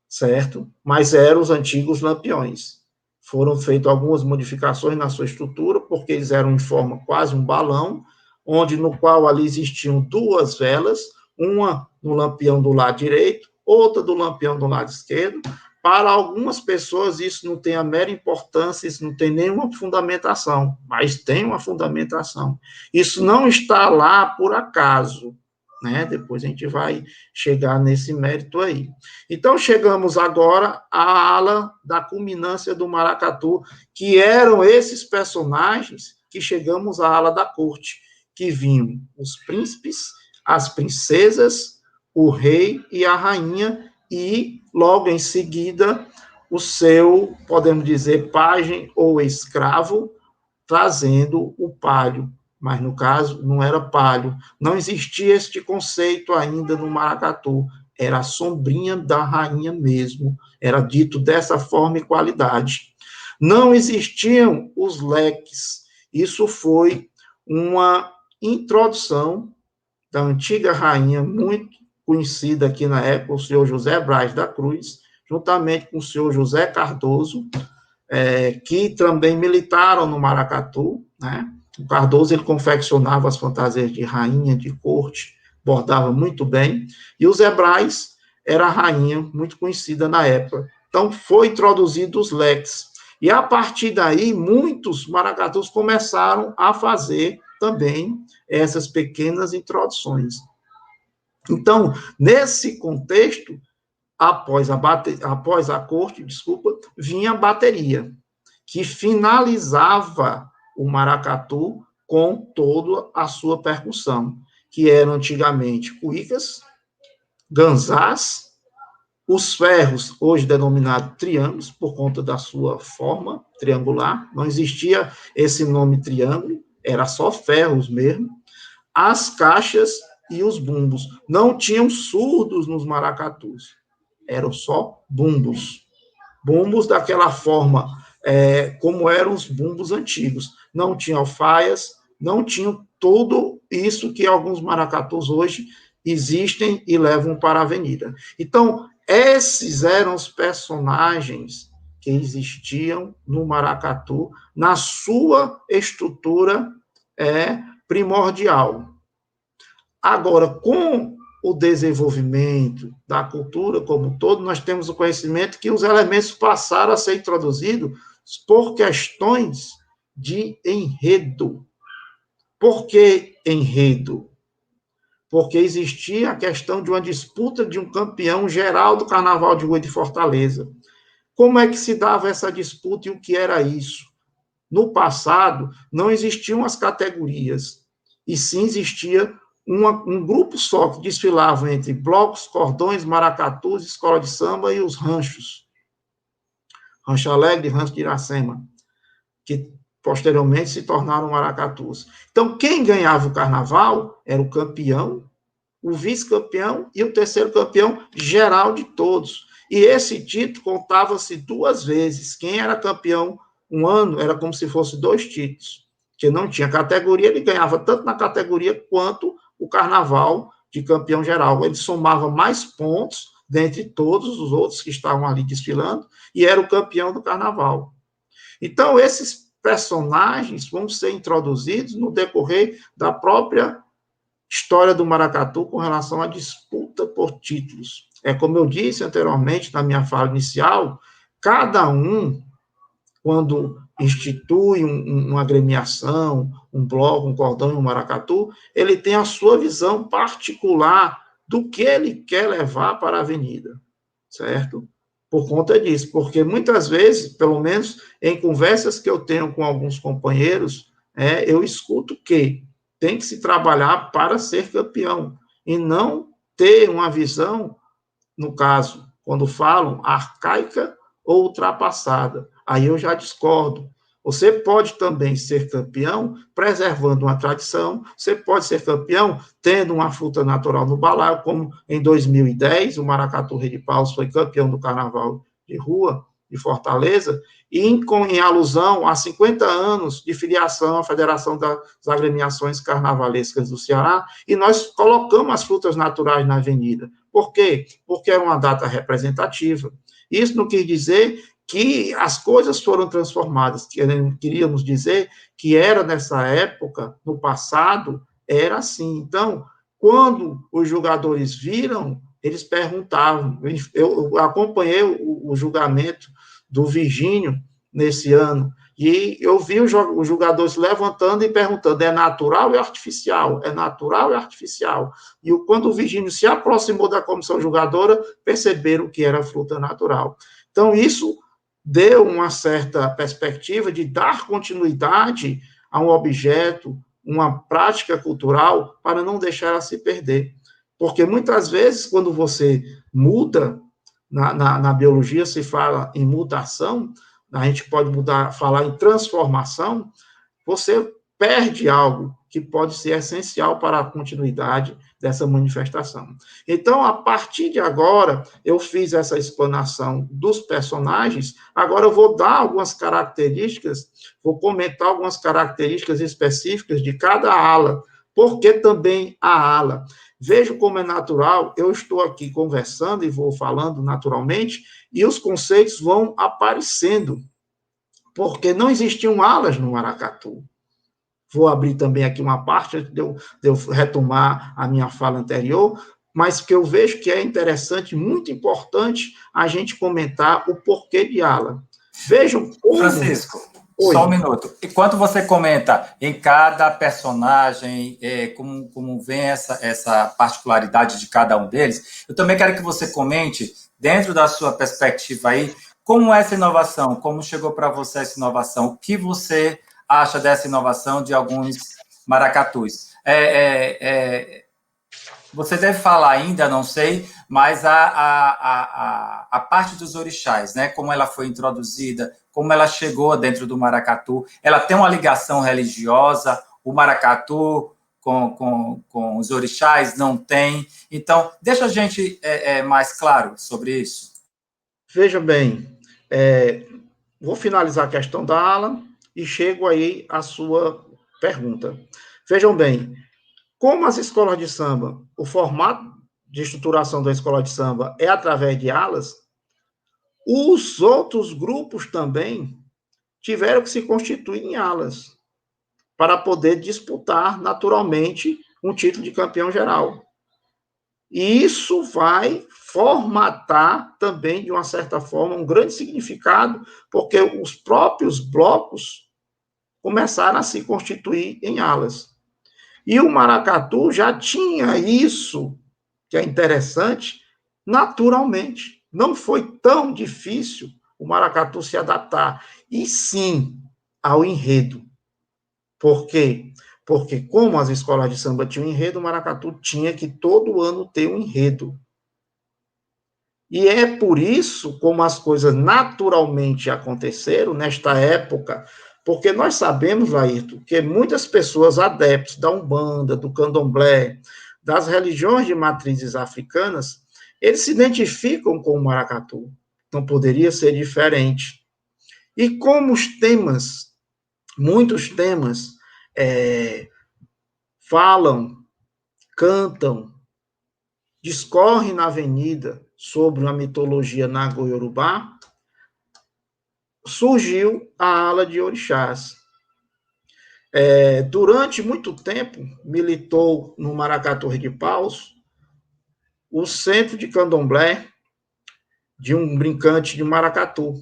Speaker 4: certo? Mas eram os antigos lampiões. Foram feitas algumas modificações na sua estrutura, porque eles eram em forma quase um balão, no qual ali existiam duas velas, uma no lampião do lado direito, outra do lampião do lado esquerdo. Para algumas pessoas isso não tem a mera importância, isso não tem nenhuma fundamentação, mas tem uma fundamentação. Isso não está lá por acaso, né? Depois a gente vai chegar nesse mérito aí. Então, chegamos agora à ala da culminância do maracatu, que eram esses personagens que chegamos à ala da corte, que vinham os príncipes, as princesas, o rei e a rainha, e, logo em seguida, o seu, podemos dizer, pajem ou escravo, trazendo o palio. Mas, no caso, não era palio. Não existia este conceito ainda no maracatu. Era a sombrinha da rainha mesmo. Era dito dessa forma e qualidade. Não existiam os leques. Isso foi uma introdução da antiga rainha, muito conhecida aqui na época, o senhor José Braz da Cruz, juntamente com o senhor José Cardoso, que também militaram no maracatu, né? O Cardoso, ele confeccionava as fantasias de rainha, de corte, bordava muito bem, e o Zé Braz era a rainha, muito conhecida na época. Então, foi introduzido os leques. E, a partir daí, muitos maracatus começaram a fazer também essas pequenas introduções. Então, nesse contexto, após a corte, vinha a bateria, que finalizava o maracatu com toda a sua percussão, que eram antigamente cuicas, ganzás, os ferros, hoje denominados triângulos, por conta da sua forma triangular, não existia esse nome triângulo, era só ferros mesmo, as caixas e os bumbos. Não tinham surdos nos maracatus, eram só bumbos. Bumbos daquela forma, como eram os bumbos antigos. Não tinha alfaias, não tinham tudo isso que alguns maracatus hoje existem e levam para a avenida. Então, esses eram os personagens que existiam no maracatu na sua estrutura primordial. Agora, com o desenvolvimento da cultura como um todo, nós temos o conhecimento que os elementos passaram a ser introduzidos por questões de enredo. Por que enredo? Porque existia a questão de uma disputa de um campeão geral do Carnaval de Rua de Fortaleza. Como é que se dava essa disputa e o que era isso? No passado, não existiam as categorias, e sim existia um grupo só que desfilava entre blocos, cordões, maracatus, escola de samba e os ranchos. Rancho Alegre e Rancho de Iracema, que posteriormente se tornaram maracatus. Então, quem ganhava o carnaval era o campeão, o vice-campeão e o terceiro campeão geral de todos. E esse título contava-se 2 vezes. Quem era campeão um ano era como se fosse 2 títulos, que não tinha categoria, ele ganhava tanto na categoria quanto o carnaval de campeão geral. Ele somava mais pontos dentre todos os outros que estavam ali desfilando e era o campeão do carnaval. Então, esses personagens vão ser introduzidos no decorrer da própria história do maracatu com relação à disputa por títulos. É como eu disse anteriormente na minha fala inicial, cada um, quando institui uma agremiação, um bloco, um cordão e um maracatu, ele tem a sua visão particular do que ele quer levar para a avenida, certo? Por conta disso, porque muitas vezes, pelo menos em conversas que eu tenho com alguns companheiros, eu escuto que tem que se trabalhar para ser campeão, e não ter uma visão, no caso, quando falam, arcaica ou ultrapassada. Aí eu já discordo. Você pode também ser campeão preservando uma tradição, você pode ser campeão tendo uma fruta natural no balaio, como em 2010, o Maracatu Rei de Paus foi campeão do Carnaval de Rua de Fortaleza, e em alusão a 50 anos de filiação à Federação das Agremiações Carnavalescas do Ceará, e nós colocamos as frutas naturais na avenida. Por quê? Porque era uma data representativa. Isso não quer dizer que as coisas foram transformadas, queríamos dizer que era nessa época, no passado, era assim. Então, quando os jogadores viram, eles perguntavam, eu acompanhei o julgamento do Virgínio nesse ano, e eu vi os jogadores levantando e perguntando, é natural e artificial? É natural e artificial? E quando o Virgínio se aproximou da comissão julgadora, perceberam que era fruta natural. Então, isso deu uma certa perspectiva de dar continuidade a um objeto, uma prática cultural, para não deixar ela se perder. Porque muitas vezes, quando você muda, na biologia se fala em mutação, a gente pode falar em transformação, você perde algo que pode ser essencial para a continuidade dessa manifestação. Então, a partir de agora, eu fiz essa explanação dos personagens, agora eu vou dar algumas características, vou comentar algumas características específicas de cada ala, porque também a ala. Vejo como é natural, eu estou aqui conversando e vou falando naturalmente, e os conceitos vão aparecendo, porque não existiam alas no maracatu. Vou abrir também aqui uma parte, de eu retomar a minha fala anterior, mas que eu vejo que é interessante, muito importante, a gente comentar o porquê de ala. Vejam como...
Speaker 3: Francisco,
Speaker 4: Oi.
Speaker 3: Só um minuto. Enquanto você comenta em cada personagem, como vem essa particularidade de cada um deles, eu também quero que você comente, dentro da sua perspectiva aí, como é essa inovação, como chegou para você essa inovação, o que você acha dessa inovação de alguns maracatus. Você deve falar ainda, não sei, mas a parte dos orixás, né? Como ela foi introduzida, como ela chegou dentro do maracatu, ela tem uma ligação religiosa, o maracatu com os orixás não tem. Então, deixa a gente mais claro sobre isso.
Speaker 4: Veja bem, vou finalizar a questão da ala e chego aí à sua pergunta. Vejam bem, como as escolas de samba, o formato de estruturação da escola de samba é através de alas, os outros grupos também tiveram que se constituir em alas para poder disputar naturalmente um título de campeão geral. E isso vai formatar também, de uma certa forma, um grande significado, porque os próprios blocos começaram a se constituir em alas. E o maracatu já tinha isso, que é interessante, naturalmente. Não foi tão difícil o maracatu se adaptar, e sim ao enredo. Por quê? Porque, como as escolas de samba tinham enredo, o maracatu tinha que todo ano ter um enredo. E é por isso como as coisas naturalmente aconteceram nesta época, porque nós sabemos, Laírton, que muitas pessoas adeptas da Umbanda, do Candomblé, das religiões de matrizes africanas, eles se identificam com o maracatu. Não poderia ser diferente. E como os temas, muitos temas, falam, cantam, discorrem na avenida sobre uma mitologia nago-yorubá, surgiu a ala de orixás. Durante muito tempo, militou no Maracatu de Paus o centro de candomblé de um brincante de maracatu.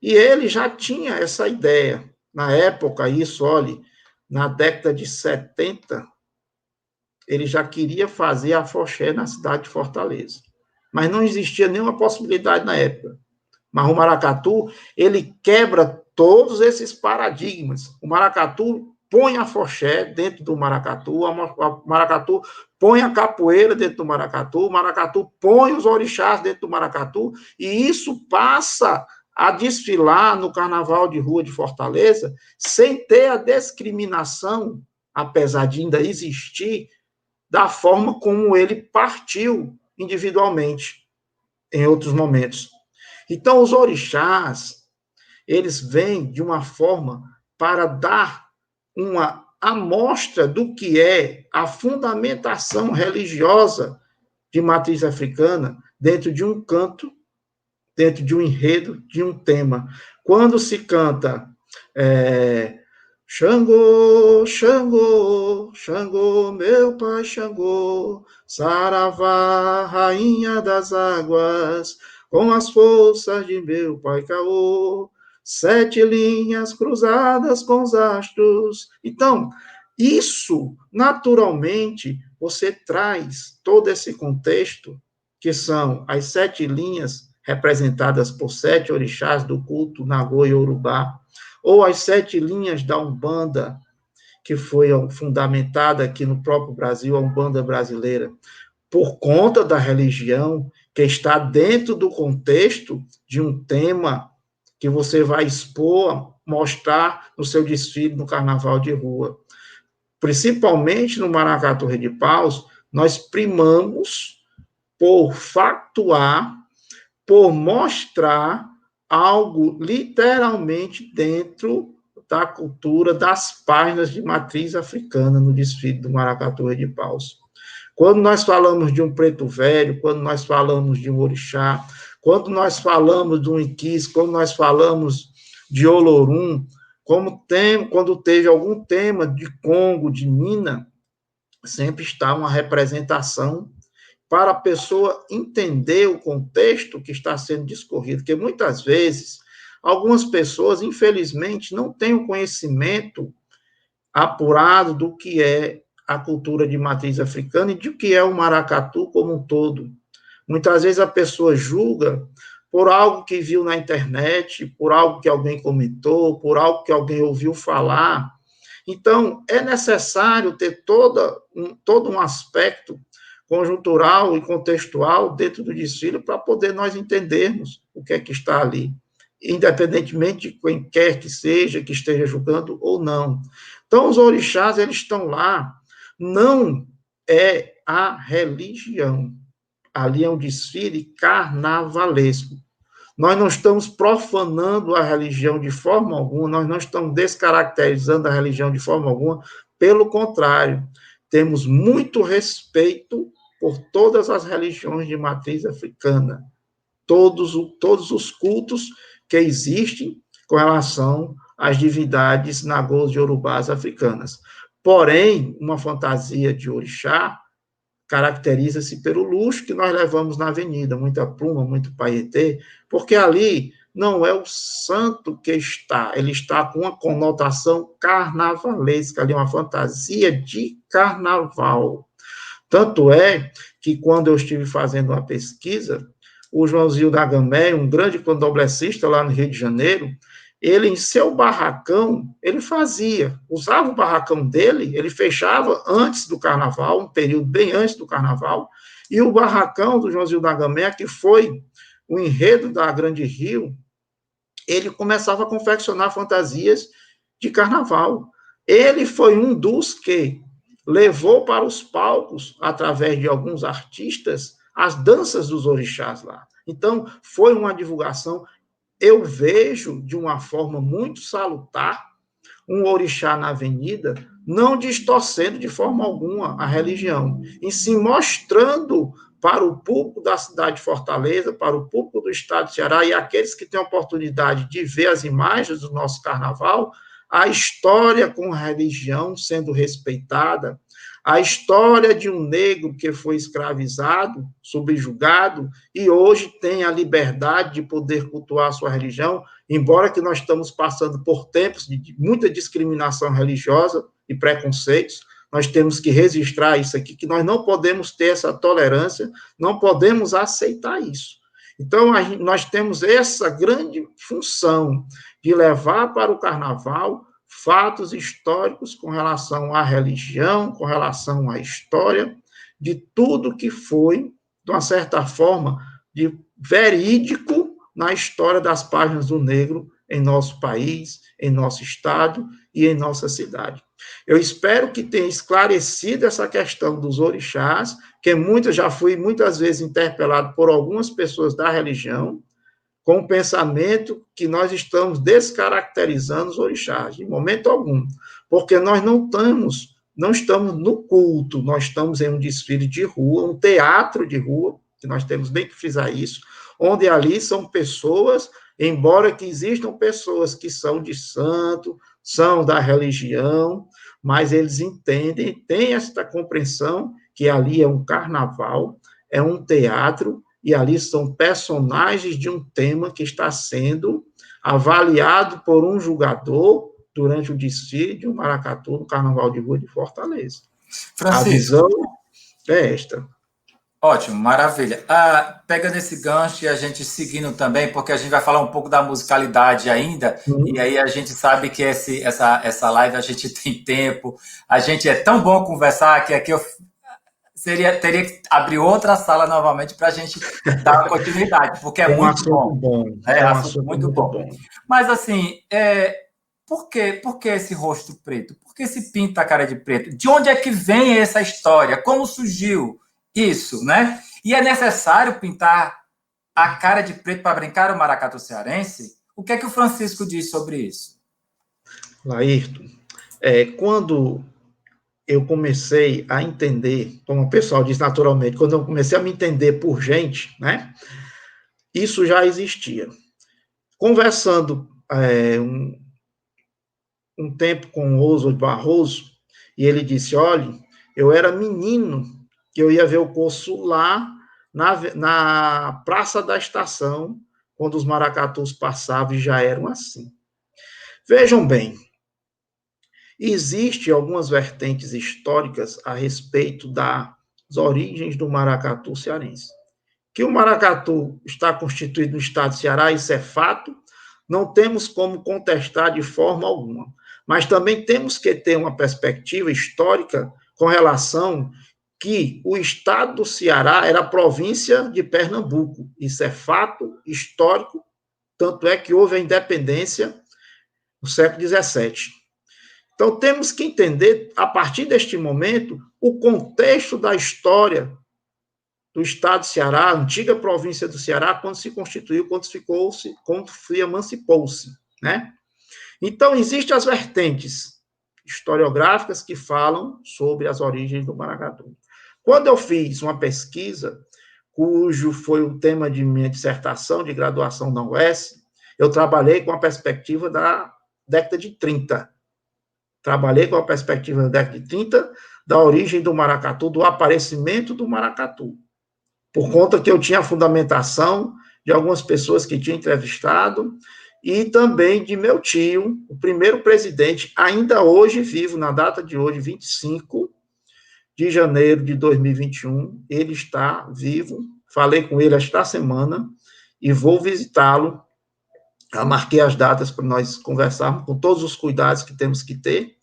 Speaker 4: E ele já tinha essa ideia. Na época, isso, olhe, na década de 70, ele já queria fazer afoxé na cidade de Fortaleza. Mas não existia nenhuma possibilidade na época. Mas o maracatu, ele quebra todos esses paradigmas. O maracatu põe afoxé dentro do maracatu, o maracatu põe a capoeira dentro do maracatu, o maracatu põe os orixás dentro do maracatu, e isso passa a desfilar no Carnaval de Rua de Fortaleza, sem ter a discriminação, apesar de ainda existir, da forma como ele partiu individualmente em outros momentos. Então, os orixás, eles vêm de uma forma para dar uma amostra do que é a fundamentação religiosa de matriz africana dentro de um canto, dentro de um enredo, de um tema. Quando se canta Xangô, Xangô, Xangô, meu pai Xangô, Saravá, rainha das águas, com as forças de meu pai Caô, 7 linhas cruzadas com os astros. Então, isso, naturalmente, você traz todo esse contexto, que são as 7 linhas representadas por 7 orixás do culto Nagô-Yorubá, ou as 7 linhas da Umbanda, que foi fundamentada aqui no próprio Brasil, a Umbanda brasileira, por conta da religião, que está dentro do contexto de um tema que você vai expor, mostrar no seu desfile no Carnaval de Rua. Principalmente no Maracatu Rei de Paus, nós primamos por factuar, por mostrar algo literalmente dentro da cultura das páginas de matriz africana no desfile do Maracatu Rei de Paus. Quando nós falamos de um preto velho, quando nós falamos de um orixá, quando nós falamos de um Iquis, quando nós falamos de Olorum, quando teve algum tema de Congo, de Mina, sempre está uma representação para a pessoa entender o contexto que está sendo discorrido, porque muitas vezes algumas pessoas, infelizmente, não têm o conhecimento apurado do que é a cultura de matriz africana e do que é o maracatu como um todo. Muitas vezes a pessoa julga por algo que viu na internet, por algo que alguém comentou, por algo que alguém ouviu falar. Então, é necessário ter todo um aspecto conjuntural e contextual dentro do desfile para poder nós entendermos o que é que está ali, independentemente de quem quer que seja, que esteja julgando ou não. Então, os orixás, eles estão lá, não é a religião. Ali é um desfile carnavalesco. Nós não estamos profanando a religião de forma alguma, nós não estamos descaracterizando a religião de forma alguma, Pelo contrário, temos muito respeito por todas as religiões de matriz africana, todos os cultos que existem com relação às divindades nagôs e yorubás africanas. Porém, uma fantasia de orixá caracteriza-se pelo luxo que nós levamos na avenida, muita pluma, muito paetê, porque ali não é o santo que está, ele está com uma conotação carnavalesca, ali uma fantasia de carnaval. Tanto é que, quando eu estive fazendo uma pesquisa, o Joãozinho da Gamé, um grande candomblessista lá no Rio de Janeiro, ele, em seu barracão, ele usava o barracão dele, ele fechava antes do carnaval, um período bem antes do carnaval, e o barracão do Joãozinho da Gamé, que foi o enredo da Grande Rio, ele começava a confeccionar fantasias de carnaval. Ele foi um dos que levou para os palcos, através de alguns artistas, as danças dos orixás lá. Então, foi uma divulgação. Eu vejo, de uma forma muito salutar, um orixá na avenida, não distorcendo de forma alguma a religião, e sim mostrando para o público da cidade de Fortaleza, para o público do estado de Ceará, e aqueles que têm a oportunidade de ver as imagens do nosso carnaval, a história com a religião sendo respeitada, a história de um negro que foi escravizado, subjugado, e hoje tem a liberdade de poder cultuar a sua religião, embora que nós estamos passando por tempos de muita discriminação religiosa e preconceitos, nós temos que registrar isso aqui, que nós não podemos ter essa tolerância, não podemos aceitar isso. Então, nós temos essa grande função de levar para o carnaval fatos históricos com relação à religião, com relação à história, de tudo que foi, de uma certa forma, de verídico na história das páginas do negro em nosso país, em nosso estado e em nossa cidade. Eu espero que tenha esclarecido essa questão dos orixás, que já fui muitas vezes interpelado por algumas pessoas da religião, com o pensamento que nós estamos descaracterizando os orixás, em momento algum, porque nós não estamos no culto, nós estamos em um desfile de rua, um teatro de rua, que nós temos bem que frisar isso, onde ali são pessoas, embora que existam pessoas que são de santo, são da religião, mas eles entendem, têm esta compreensão que ali é um carnaval, é um teatro, e ali são personagens de um tema que está sendo avaliado por um julgador durante o desfile de um maracatu no Carnaval de Rua de Fortaleza.
Speaker 3: Francisco.
Speaker 4: A visão é esta.
Speaker 3: Ótimo, maravilha. Pegando esse gancho e a gente seguindo também, porque a gente vai falar um pouco da musicalidade ainda, e aí a gente sabe que essa live a gente tem tempo, a gente é tão bom conversar que aqui eu teria que abrir outra sala novamente para a gente dar uma continuidade, porque é muito bom. É um assunto muito bom. Mas, assim, por que esse rosto preto? Por que se pinta a cara de preto? De onde é que vem essa história? Como surgiu isso, né? E é necessário pintar a cara de preto para brincar o maracatu cearense? O que é que o Francisco diz sobre isso?
Speaker 4: Laírton, quando eu comecei a entender, como o pessoal diz naturalmente, quando eu comecei a me entender por gente, né, isso já existia. Conversando um tempo com o Oswald Barroso, e ele disse, olha, eu era menino, que eu ia ver o curso lá na Praça da Estação, quando os maracatus passavam e já eram assim. Vejam bem, existem algumas vertentes históricas a respeito das origens do maracatu cearense. Que o maracatu está constituído no estado de Ceará, isso é fato, não temos como contestar de forma alguma. Mas também temos que ter uma perspectiva histórica com relação que o estado do Ceará era a província de Pernambuco. Isso é fato histórico, tanto é que houve a independência no século XVII. Então, temos que entender, a partir deste momento, o contexto da história do estado do Ceará, a antiga província do Ceará, quando se constituiu, quando emancipou-se, né? Então, existem as vertentes historiográficas que falam sobre as origens do maracatu. Quando eu fiz uma pesquisa, cujo foi o tema de minha dissertação de graduação na UES, eu trabalhei com a perspectiva da década de 30. Trabalhei com a perspectiva da década de 30, da origem do maracatu, do aparecimento do maracatu. Por conta que eu tinha a fundamentação de algumas pessoas que tinha entrevistado, e também de meu tio, o primeiro presidente, ainda hoje vivo, na data de hoje, 25 de janeiro de 2021, ele está vivo, falei com ele esta semana, e vou visitá-lo. Já marquei as datas para nós conversarmos com todos os cuidados que temos que ter.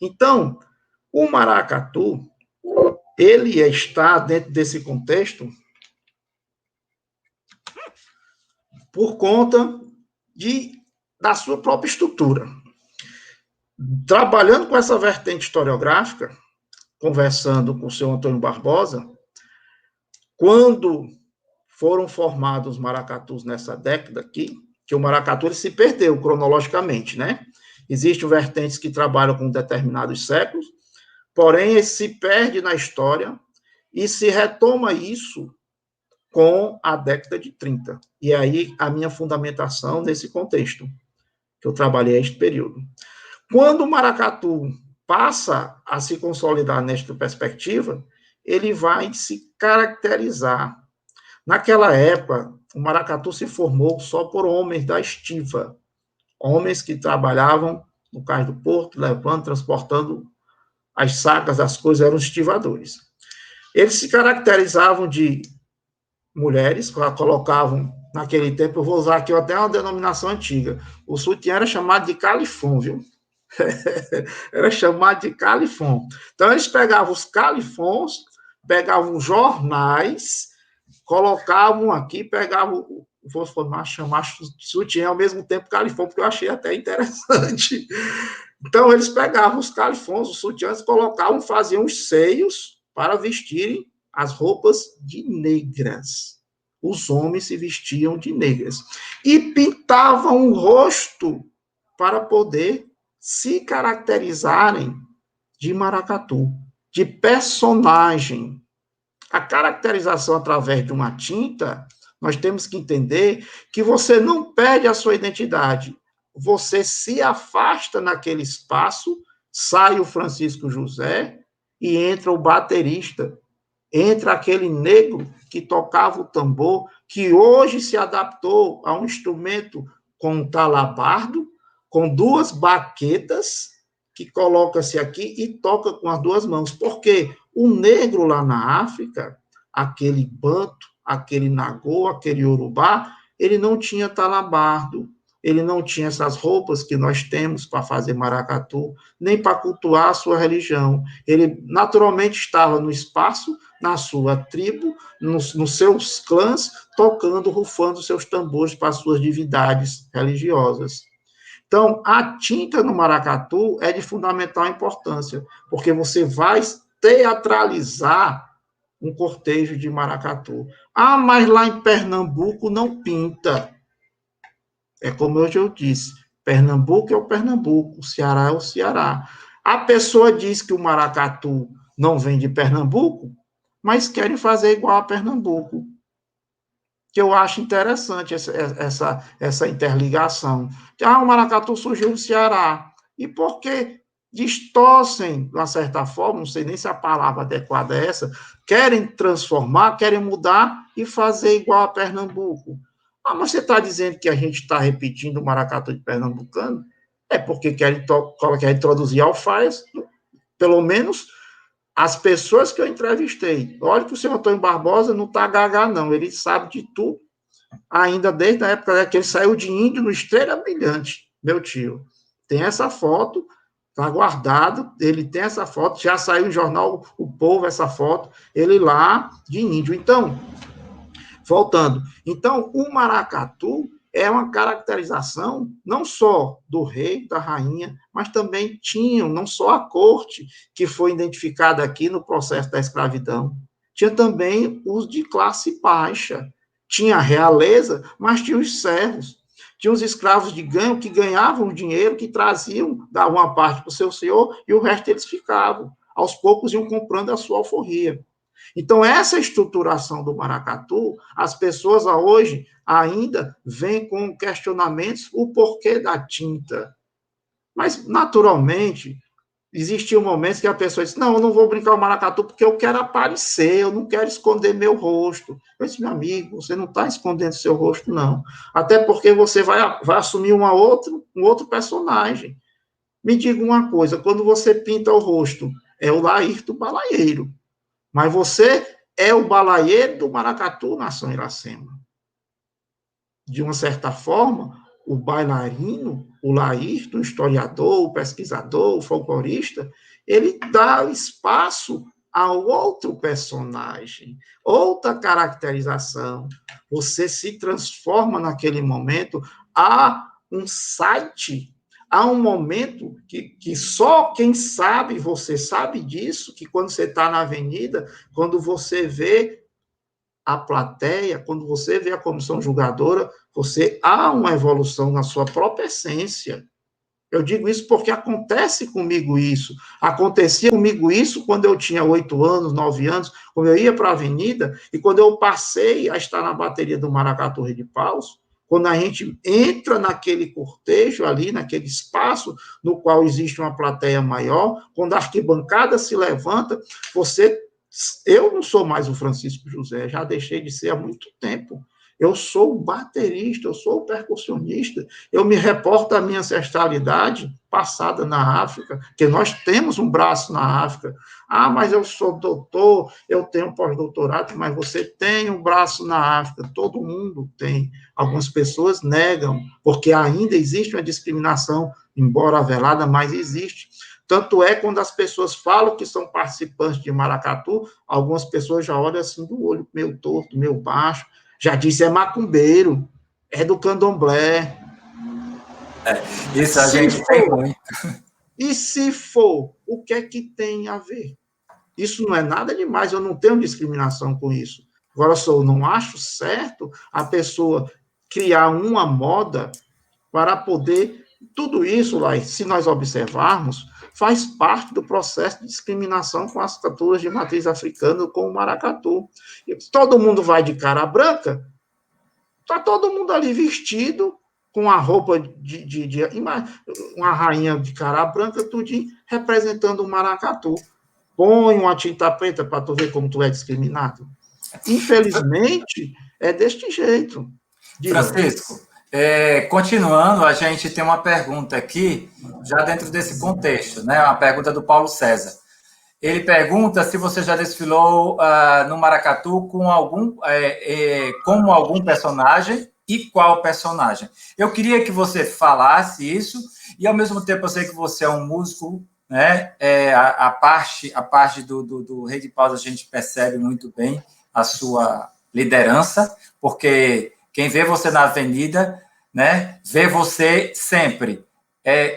Speaker 4: Então, o maracatu, ele está dentro desse contexto por conta da sua própria estrutura. Trabalhando com essa vertente historiográfica, conversando com o senhor Antônio Barbosa, quando foram formados os maracatus nessa década aqui, que o maracatu ele se perdeu cronologicamente, né? Existem vertentes que trabalham com determinados séculos, porém, ele se perde na história e se retoma isso com a década de 30. E aí, a minha fundamentação nesse contexto, que eu trabalhei este período. Quando o maracatu passa a se consolidar nesta perspectiva, ele vai se caracterizar. Naquela época, o maracatu se formou só por homens da estiva, homens que trabalhavam no cais do porto, levando, transportando as sacas, as coisas, eram os estivadores. Eles se caracterizavam de mulheres, colocavam, naquele tempo, eu vou usar aqui até uma denominação antiga, o sutiã era chamado de califão, viu? Era chamado de califão. Então, eles pegavam os califons, pegavam jornais, colocavam aqui, pegavam, vou chamar sutiã ao mesmo tempo califão, porque eu achei até interessante. Então, eles pegavam os califons, os sutiãs, colocavam, faziam os seios para vestirem as roupas de negras. Os homens se vestiam de negras. E pintavam o rosto para poder se caracterizarem de maracatu, de personagem. A caracterização através de uma tinta, nós temos que entender que você não perde a sua identidade. Você se afasta naquele espaço, sai o Francisco José e entra o baterista, entra aquele negro que tocava o tambor, que hoje se adaptou a um instrumento com um talabardo, com duas baquetas, que coloca-se aqui e toca com as duas mãos. Porque o negro lá na África, aquele banto, aquele nagô, aquele iorubá, ele não tinha talabardo, ele não tinha essas roupas que nós temos para fazer maracatu, nem para cultuar a sua religião. Ele naturalmente estava no espaço, na sua tribo, nos seus clãs, tocando, rufando seus tambores para as suas divindades religiosas. Então, a tinta no maracatu é de fundamental importância, porque você vai teatralizar um cortejo de maracatu. Ah, mas lá em Pernambuco não pinta. É como hoje eu disse, Pernambuco é o Pernambuco, o Ceará é o Ceará. A pessoa diz que o maracatu não vem de Pernambuco, mas querem fazer igual a Pernambuco. Que eu acho interessante essa interligação. Ah, o maracatu surgiu no Ceará. E por que distorcem, de uma certa forma, não sei nem se a palavra adequada é essa, querem transformar, querem mudar e fazer igual a Pernambuco. Ah, mas você está dizendo que a gente está repetindo o maracatu de pernambucano? É porque querem introduzir alfaias, pelo menos as pessoas que eu entrevistei. Olha que o senhor Antônio Barbosa não está gaga, não. Ele sabe de tudo, ainda desde a época que ele saiu de índio no Estrela Brilhante, meu tio. Tem essa foto, está guardado, ele tem essa foto, já saiu em jornal O Povo essa foto, ele lá de índio. Então, voltando. Então, o maracatu é uma caracterização não só do rei, da rainha, mas também tinham, não só a corte, que foi identificada aqui no processo da escravidão, tinha também os de classe baixa, tinha a realeza, mas tinha os servos. Tinha os escravos de ganho que ganhavam dinheiro, que traziam, davam uma parte para o seu senhor, e o resto eles ficavam. Aos poucos iam comprando a sua alforria. Então, essa estruturação do maracatu, as pessoas hoje ainda vêm com questionamentos o porquê da tinta. Mas, naturalmente, existiam momentos que a pessoa disse, não, eu não vou brincar o maracatu porque eu quero aparecer, eu não quero esconder meu rosto. Eu disse, meu amigo, você não está escondendo seu rosto, não. Até porque você vai assumir um outro personagem. Me diga uma coisa, quando você pinta o rosto, é o Laírto Balaieiro, mas você é o balaieiro do maracatu, nação Iracema. De uma certa forma, o bailarino, o Laírto, o historiador, o pesquisador, o folclorista, ele dá espaço a outro personagem, outra caracterização. Você se transforma naquele momento a um site, a um momento que só quem sabe, você sabe disso, que quando você está na avenida, quando você vê a plateia, quando você vê a comissão julgadora, você há uma evolução na sua própria essência. Eu digo isso porque acontece comigo isso. Acontecia comigo isso quando eu tinha 8 anos, 9 anos, quando eu ia para a avenida, e quando eu passei a estar na bateria do Maracatu Rei de Paus, quando a gente entra naquele cortejo ali, naquele espaço no qual existe uma plateia maior, quando a arquibancada se levanta, eu não sou mais o Francisco José, já deixei de ser há muito tempo. Eu sou o baterista, eu sou o percussionista, eu me reporto à minha ancestralidade passada na África, que nós temos um braço na África. Ah, mas eu sou doutor, eu tenho pós-doutorado, mas você tem um braço na África, todo mundo tem. Algumas pessoas negam, porque ainda existe uma discriminação, embora velada, mas existe. Tanto é quando as pessoas falam que são participantes de maracatu, algumas pessoas já olham assim do olho meio torto, meio baixo, já disse é macumbeiro, é do candomblé.
Speaker 3: Isso a gente tem muito.
Speaker 4: E se for, o que é que tem a ver? Isso não é nada demais, eu não tenho discriminação com isso. Agora, só não acho certo a pessoa criar uma moda para poder... Tudo isso, lá, se nós observarmos, faz parte do processo de discriminação com as culturas de matriz africana, com o maracatu. Todo mundo vai de cara branca, está todo mundo ali vestido, com a roupa uma rainha de cara branca, tudinho, representando o maracatu. Põe uma tinta preta para tu ver como tu é discriminado. Infelizmente, é deste jeito.
Speaker 3: Francisco, continuando, a gente tem uma pergunta aqui, já dentro desse contexto, né? Uma pergunta do Paulo César. Ele pergunta se você já desfilou no maracatu com como algum personagem e qual personagem. Eu queria que você falasse isso, e ao mesmo tempo eu sei que você é um músico, né? A parte do Rei de Paus a gente percebe muito bem a sua liderança, porque quem vê você na avenida, né, vê você sempre.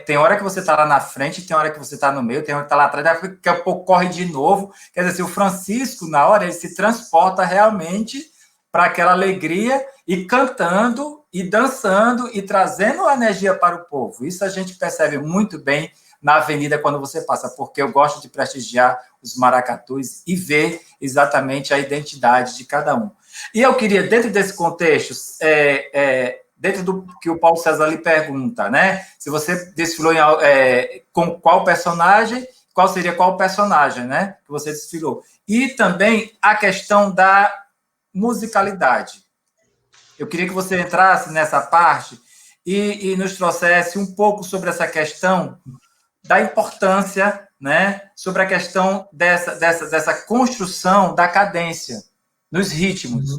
Speaker 3: Tem hora que você está lá na frente, tem hora que você está no meio, tem hora que está lá atrás, daqui a pouco corre de novo. Quer dizer, o Francisco, na hora, ele se transporta realmente para aquela alegria e cantando e dançando e trazendo energia para o povo. Isso a gente percebe muito bem na avenida quando você passa, porque eu gosto de prestigiar os maracatus e ver exatamente a identidade de cada um. E eu queria, dentro desse contexto, dentro do que o Paulo César lhe pergunta, né? Se você desfilou com qual personagem, qual seria qual personagem, né? Que você desfilou. E também a questão da musicalidade. Eu queria que você entrasse nessa parte e nos trouxesse um pouco sobre essa questão da importância, né? Sobre a questão dessa construção da cadência nos ritmos.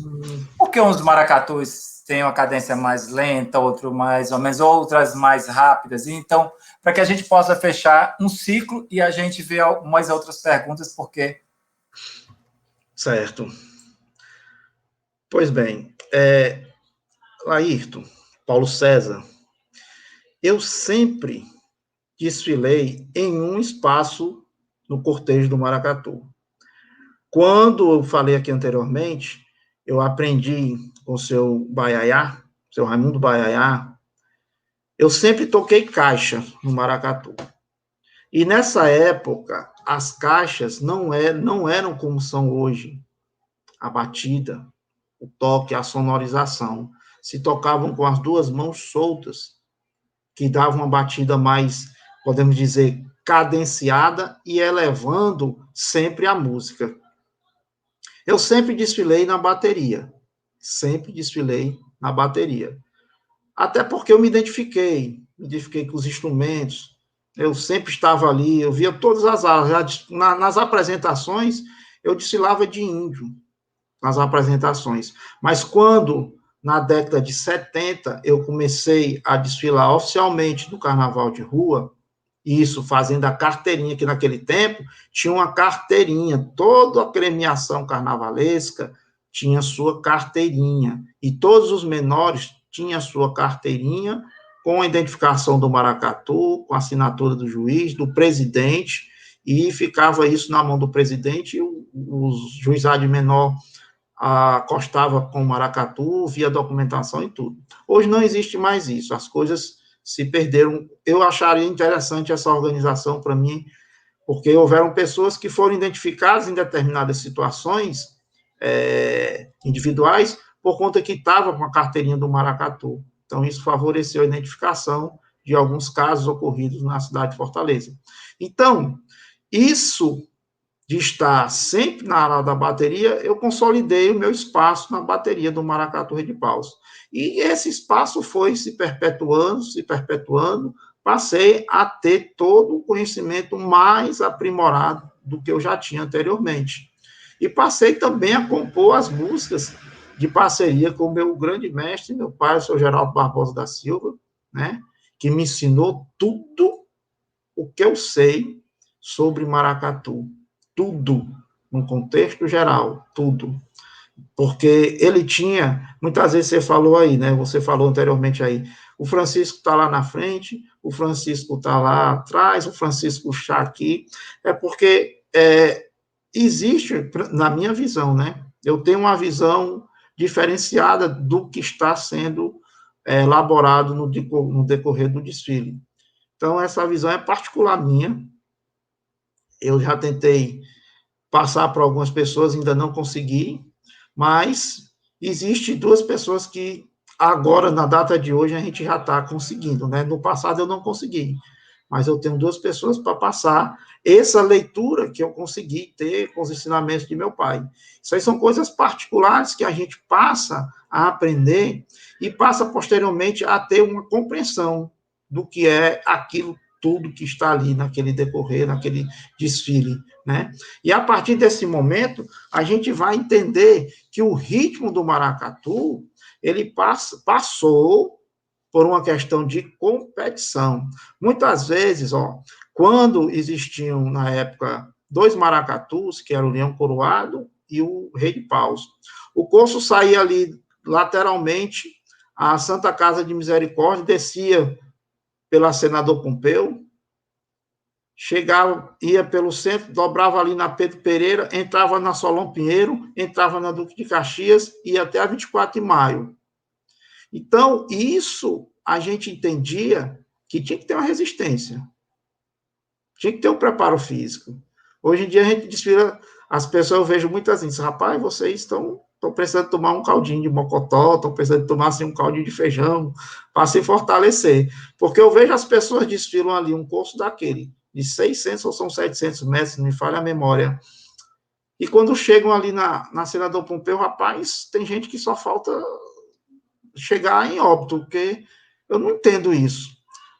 Speaker 3: Porque uns maracatus têm uma cadência mais lenta, outro mais ou menos, outras mais rápidas. Então, para que a gente possa fechar um ciclo e a gente ver umas outras perguntas, porque...
Speaker 4: Certo. Pois bem, Laírton, Paulo César, eu sempre desfilei em um espaço no cortejo do maracatu. Quando eu falei aqui anteriormente, eu aprendi com o seu Baiaiá, seu Raimundo Baiaiá, eu sempre toquei caixa no maracatu. E nessa época, as caixas não eram como são hoje. A batida, o toque, a sonorização. Se tocavam com as duas mãos soltas, que davam uma batida mais, podemos dizer, cadenciada e elevando sempre a música. Eu sempre desfilei na bateria. Sempre desfilei na bateria. Até porque eu me identifiquei com os instrumentos. Eu sempre estava ali, eu via todas as áreas. Nas apresentações, eu desfilava de índio, nas apresentações. Mas quando, na década de 70, eu comecei a desfilar oficialmente no carnaval de rua, isso fazendo a carteirinha, que naquele tempo tinha uma carteirinha, toda a agremiação carnavalesca tinha sua carteirinha, e todos os menores tinham sua carteirinha com a identificação do maracatu, com a assinatura do juiz, do presidente, e ficava isso na mão do presidente, e o juizado menor acostava com o maracatu, via documentação e tudo. Hoje não existe mais isso, as coisas se perderam. Eu acharia interessante essa organização para mim, porque houveram pessoas que foram identificadas em determinadas situações individuais por conta que estava com a carteirinha do maracatu. Então, isso favoreceu a identificação de alguns casos ocorridos na cidade de Fortaleza. Então, isso de estar sempre na área da bateria, eu consolidei o meu espaço na bateria do Maracatu Rei de Paus. E esse espaço foi se perpetuando, passei a ter todo o conhecimento mais aprimorado do que eu já tinha anteriormente. E passei também a compor as músicas de parceria com o meu grande mestre, meu pai, o senhor Geraldo Barbosa da Silva, né, que me ensinou tudo o que eu sei sobre maracatu. Tudo, no contexto geral, tudo. Porque ele tinha, muitas vezes você falou aí, né, você falou anteriormente aí, o Francisco está lá na frente, o Francisco está lá atrás, o Francisco está aqui, é porque existe, na minha visão, né, eu tenho uma visão diferenciada do que está sendo elaborado no decorrer do desfile. Então, essa visão é particular minha. Eu já tentei passar para algumas pessoas, ainda não consegui, mas existe duas pessoas que agora, na data de hoje, a gente já está conseguindo, né? No passado eu não consegui, mas eu tenho duas pessoas para passar essa leitura que eu consegui ter com os ensinamentos de meu pai. Isso aí são coisas particulares que a gente passa a aprender e passa posteriormente a ter uma compreensão do que é aquilo tudo que está ali naquele decorrer, naquele desfile, né? E a partir desse momento, a gente vai entender que o ritmo do maracatu, ele passou por uma questão de competição. Muitas vezes, quando existiam, na época, dois maracatus, que era o Leão Coroado e o Rei de Paus, o corso saía ali lateralmente, a Santa Casa de Misericórdia, descia pela Senador Pompeu, chegava, ia pelo centro, dobrava ali na Pedro Pereira, entrava na Solon Pinheiro, entrava na Duque de Caxias, ia até a 24 de Maio. Então, isso a gente entendia que tinha que ter uma resistência, tinha que ter um preparo físico. Hoje em dia a gente desfila, as pessoas, eu vejo muitas vezes, rapaz, vocês estão precisando tomar um caldinho de mocotó, estão precisando tomar assim, um caldinho de feijão, para se fortalecer. Porque eu vejo as pessoas desfilam ali um curso daquele, de 600 ou são 700 metros, não me falha a memória. E quando chegam ali na Senador Pompeu, rapaz, tem gente que só falta chegar em óbito, porque eu não entendo isso.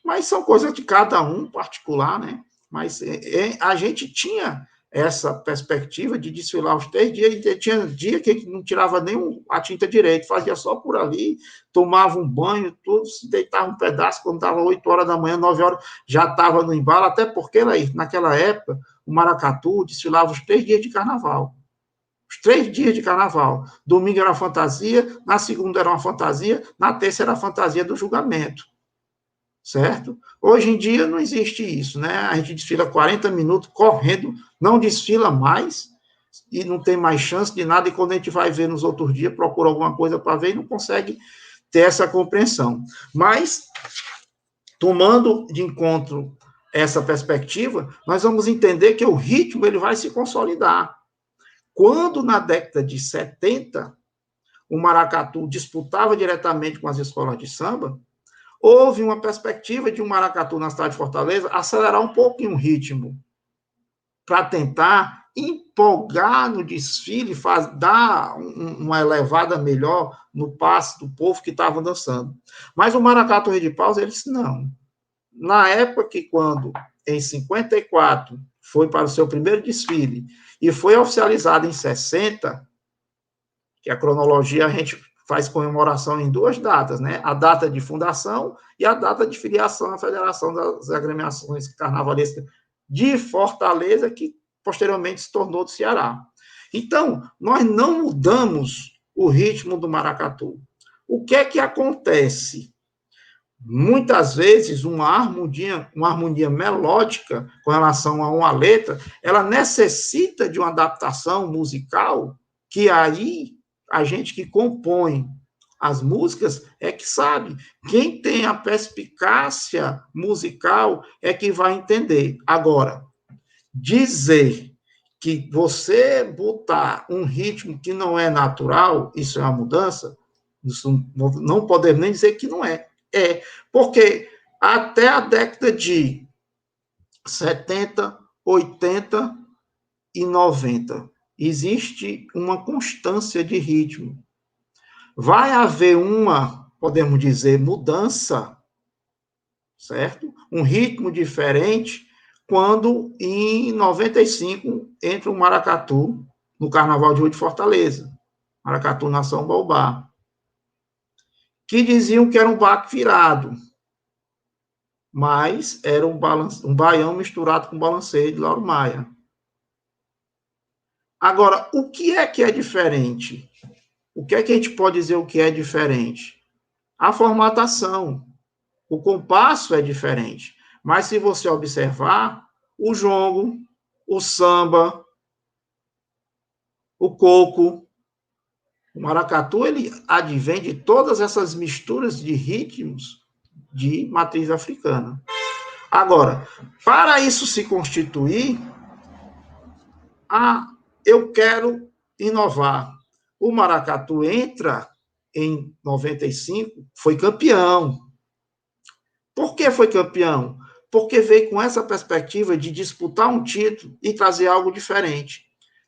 Speaker 4: Mas são coisas de cada um particular, né? Mas a gente tinha essa perspectiva de desfilar os 3 dias, e tinha dia que não tirava nem a tinta direito, fazia só por ali, tomava um banho, tudo, se deitava um pedaço, quando dava 8 horas da manhã, 9 horas, já estava no embalo, até porque naquela época, o maracatu desfilava os 3 dias de carnaval. Os 3 dias de carnaval. Domingo era uma fantasia, na segunda era uma fantasia, na terça era a fantasia do julgamento. Certo? Hoje em dia não existe isso, né? A gente desfila 40 minutos correndo, não desfila mais e não tem mais chance de nada, e quando a gente vai ver nos outros dias, procura alguma coisa para ver e não consegue ter essa compreensão. Mas tomando de encontro essa perspectiva, nós vamos entender que o ritmo ele vai se consolidar. Quando, na década de 70, o maracatu disputava diretamente com as escolas de samba, houve uma perspectiva de um maracatu na cidade de Fortaleza acelerar um pouquinho o ritmo, para tentar empolgar no desfile, dar uma elevada melhor no passe do povo que estava dançando. Mas o maracatu Rei de Paus, ele disse, não. Na época que, quando, em 54, foi para o seu primeiro desfile, e foi oficializado em 60, que a cronologia a gente faz comemoração em 2 datas, né? A data de fundação e a data de filiação à Federação das Agremiações Carnavalescas de Fortaleza, que posteriormente se tornou do Ceará. Então, nós não mudamos o ritmo do maracatu. O que é que acontece? Muitas vezes, uma harmonia melódica com relação a uma letra, ela necessita de uma adaptação musical, que aí a gente que compõe as músicas é que sabe. Quem tem a perspicácia musical é que vai entender. Agora, dizer que você botar um ritmo que não é natural, isso é uma mudança, isso não podemos nem dizer que não é. É, porque até a década de 70, 80 e 90, existe uma constância de ritmo. Vai haver uma, podemos dizer, mudança, certo? Um ritmo diferente quando, em 95, entra o maracatu no Carnaval de Rua de Fortaleza, maracatu Nação Baobá, que diziam que era um baque virado, mas era um baião misturado com balanceio de Lauro Maia. Agora, o que é diferente? O que é que a gente pode dizer o que é diferente? A formatação. O compasso é diferente. Mas se você observar, o jongo, o samba, o coco, o maracatu, ele advém de todas essas misturas de ritmos de matriz africana. Agora, para isso se constituir, eu quero inovar. O maracatu entra em 95, foi campeão. Por que foi campeão? Porque veio com essa perspectiva de disputar um título e trazer algo diferente.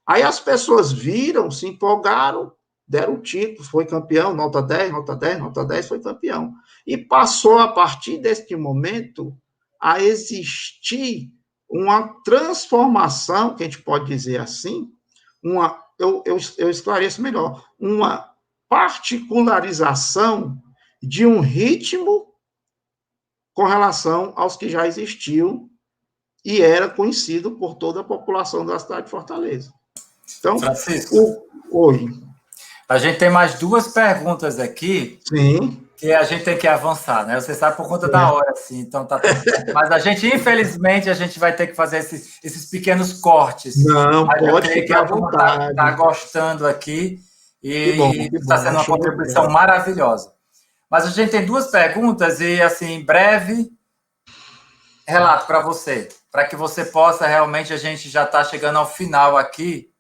Speaker 4: Aí as pessoas viram, se empolgaram, deram o título, foi campeão, nota 10, nota 10, nota 10, foi campeão. E passou, a partir deste momento, a existir uma transformação, que a gente pode dizer assim, eu esclareço melhor, uma particularização de um ritmo com relação aos que já existiam e era conhecido por toda a população da cidade de Fortaleza. Então,
Speaker 3: Francisco,
Speaker 4: oi.
Speaker 3: A gente tem mais 2 perguntas aqui.
Speaker 4: Sim.
Speaker 3: Que a gente tem que avançar, né? Você sabe por conta da hora, assim, então tá tudo certo. Mas a gente, infelizmente, a gente vai ter que fazer esses pequenos cortes.
Speaker 4: Não,
Speaker 3: mas
Speaker 4: pode ficar à vontade.
Speaker 3: Tá gostando aqui e está sendo uma contribuição
Speaker 4: bom.
Speaker 3: Maravilhosa. Mas a gente tem 2 perguntas e, assim, em breve, relato para você, para que você possa realmente, a gente já está chegando ao final aqui,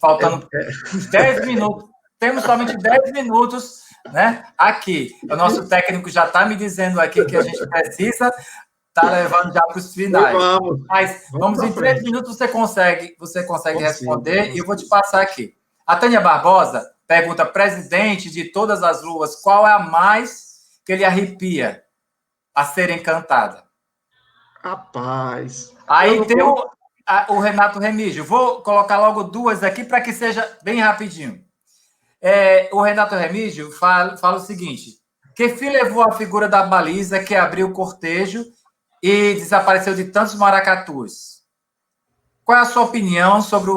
Speaker 3: faltando uns 10 minutos. Temos somente 10 minutos, né? Aqui. O nosso técnico já está me dizendo aqui que a gente precisa estar levando já para os finais. Mas vamos em 3 minutos, você consegue responder e eu vou te passar aqui. A Tânia Barbosa pergunta, presidente de todas as luas, qual é a mais que ele arrepia a ser encantada?
Speaker 4: Rapaz.
Speaker 3: Aí tem o Renato Remígio. Vou colocar logo 2 aqui para que seja bem rapidinho. O Renato Remígio fala o seguinte, que fim levou a figura da baliza que abriu o cortejo e desapareceu de tantos maracatus? Qual é a sua opinião sobre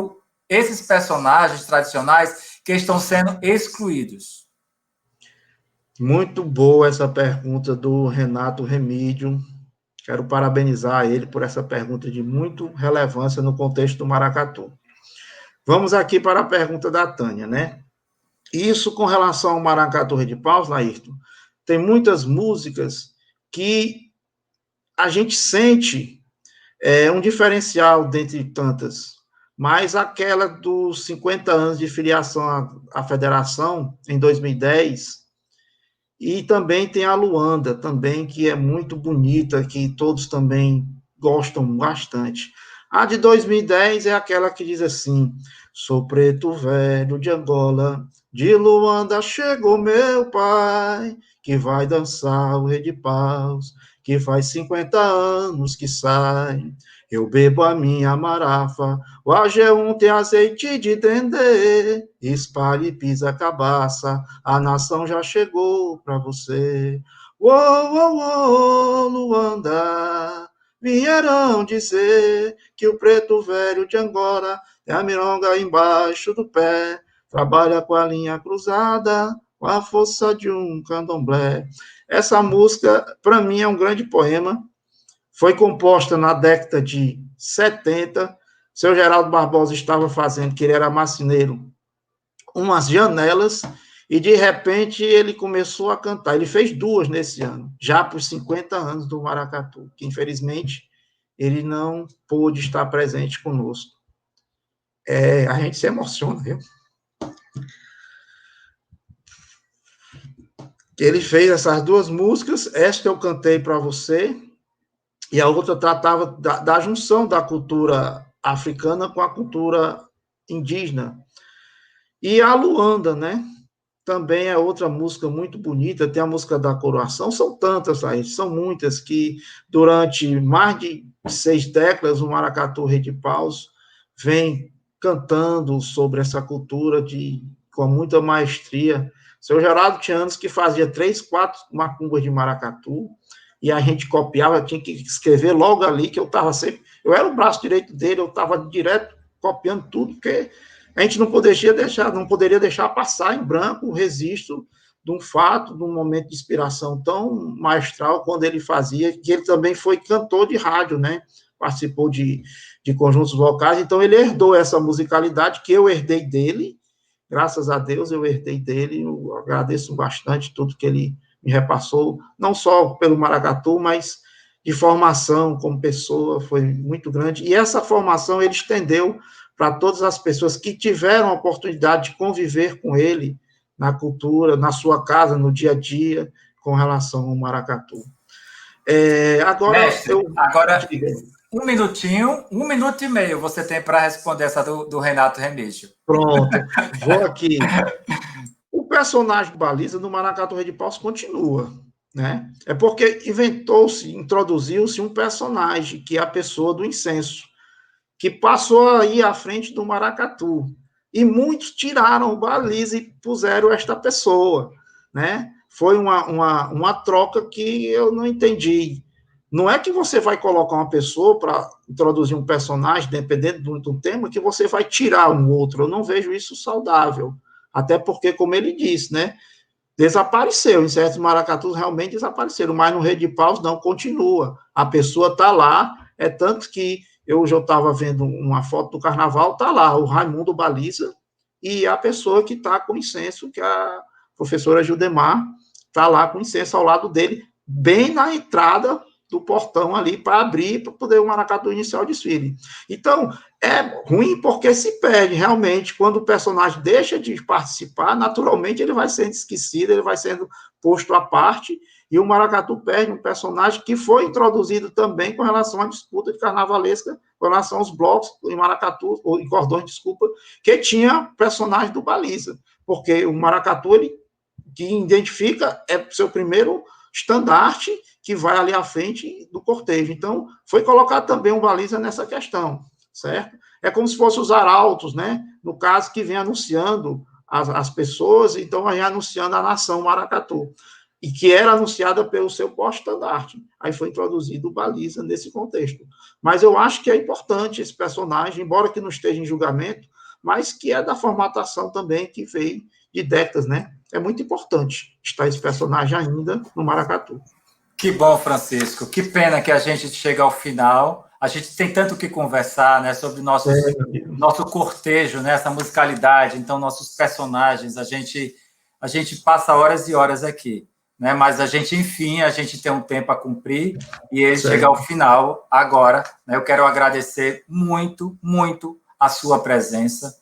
Speaker 3: esses personagens tradicionais que estão sendo excluídos?
Speaker 4: Muito boa essa pergunta do Renato Remígio. Quero parabenizar ele por essa pergunta de muita relevância no contexto do maracatu. Vamos aqui para a pergunta da Tânia, né? Isso com relação ao maracatu Rei de Paus, Laírton, tem muitas músicas que a gente sente um diferencial dentre tantas, mas aquela dos 50 anos de filiação à federação, em 2010, e também tem a Luanda, também, que é muito bonita, que todos também gostam bastante. A de 2010 é aquela que diz assim: sou preto velho de Angola, de Luanda chegou meu pai, que vai dançar o rei de paus, que faz 50 anos que sai. Eu bebo a minha marafa, o AG1 tem azeite de dendê, espalhe e pisa a cabaça, a nação já chegou pra você. Uou, uou, uou, Luanda, vieram dizer que o preto velho de Angola tem a mironga embaixo do pé, trabalha com a linha cruzada, com a força de um candomblé. Essa música, para mim, é um grande poema. Foi composta na década de 70. Seu Geraldo Barbosa estava fazendo, que ele era marceneiro, umas janelas, e de repente ele começou a cantar. Ele fez duas nesse ano, já por 50 anos do maracatu, que infelizmente ele não pôde estar presente conosco. A gente se emociona, viu? Ele fez essas duas músicas, esta eu cantei para você, e a outra tratava da junção da cultura africana com a cultura indígena. E a Luanda, né? Também é outra música muito bonita, tem a música da coroação, são tantas aí, são muitas, que durante mais de 6 décadas o Maracatu Rei de Paus vem cantando sobre essa cultura com muita maestria. Seu Geraldo tinha anos que fazia 3, 4 macumbas de maracatu, e a gente copiava, tinha que escrever logo ali, que eu estava sempre... Eu era o braço direito dele, eu estava direto copiando tudo, porque a gente não poderia deixar passar em branco o registro de um fato, de um momento de inspiração tão maestral quando ele fazia, que ele também foi cantor de rádio, né? Participou de conjuntos vocais, então ele herdou essa musicalidade que eu herdei dele, graças a Deus eu herdei dele, eu agradeço bastante tudo que ele me repassou, não só pelo maracatu, mas de formação como pessoa, foi muito grande, e essa formação ele estendeu para todas as pessoas que tiveram a oportunidade de conviver com ele na cultura, na sua casa, no dia a dia, com relação ao maracatu. Agora,
Speaker 3: Mestre, agora, um minuto e meio você tem para responder essa do Renato Remígio.
Speaker 4: Pronto, vou aqui. O personagem Baliza no Maracatu Rei de Paus continua, né? É porque introduziu-se um personagem, que é a pessoa do incenso, que passou aí à frente do maracatu. E muitos tiraram o Baliza e puseram esta pessoa, né? Foi uma troca que eu não entendi. Não é que você vai colocar uma pessoa para introduzir um personagem, dependendo do tema, que você vai tirar um outro. Eu não vejo isso saudável. Até porque, como ele disse, né? Desapareceu. Em certos maracatus realmente desapareceram, mas no Rei de Paus não, continua. A pessoa está lá, é tanto que eu já estava vendo uma foto do carnaval, está lá o Raimundo Baliza e a pessoa que está com incenso, que é a professora Gildemar, está lá com incenso ao lado dele, bem na entrada do portão ali, para abrir, para poder o maracatu iniciar o desfile. Então, é ruim porque se perde, realmente, quando o personagem deixa de participar, naturalmente ele vai sendo esquecido, ele vai sendo posto à parte, e o maracatu perde um personagem que foi introduzido também com relação à disputa de carnavalesca, com relação aos blocos em maracatu, ou em cordões, desculpa, que tinha personagem do Baliza, porque o maracatu, ele que identifica, é seu primeiro estandarte, que vai ali à frente do cortejo. Então, foi colocado também um Baliza nessa questão, certo? É como se fosse os arautos, né? No caso, que vem anunciando as pessoas, então vai anunciando a nação maracatu, e que era anunciada pelo seu porta-estandarte. Aí foi introduzido o Baliza nesse contexto. Mas eu acho que é importante esse personagem, embora que não esteja em julgamento, mas que é da formatação também que veio de décadas, né? É muito importante estar esse personagem ainda no maracatu.
Speaker 3: Que bom, Francisco. Que pena que a gente chega ao final. A gente tem tanto que conversar, né, sobre nosso cortejo, né, essa musicalidade, então nossos personagens. A gente passa horas e horas aqui. né? Mas a gente, enfim, a gente tem um tempo a cumprir e ele
Speaker 4: Certo.
Speaker 3: chega ao final agora, né? Eu quero agradecer muito, muito a sua presença.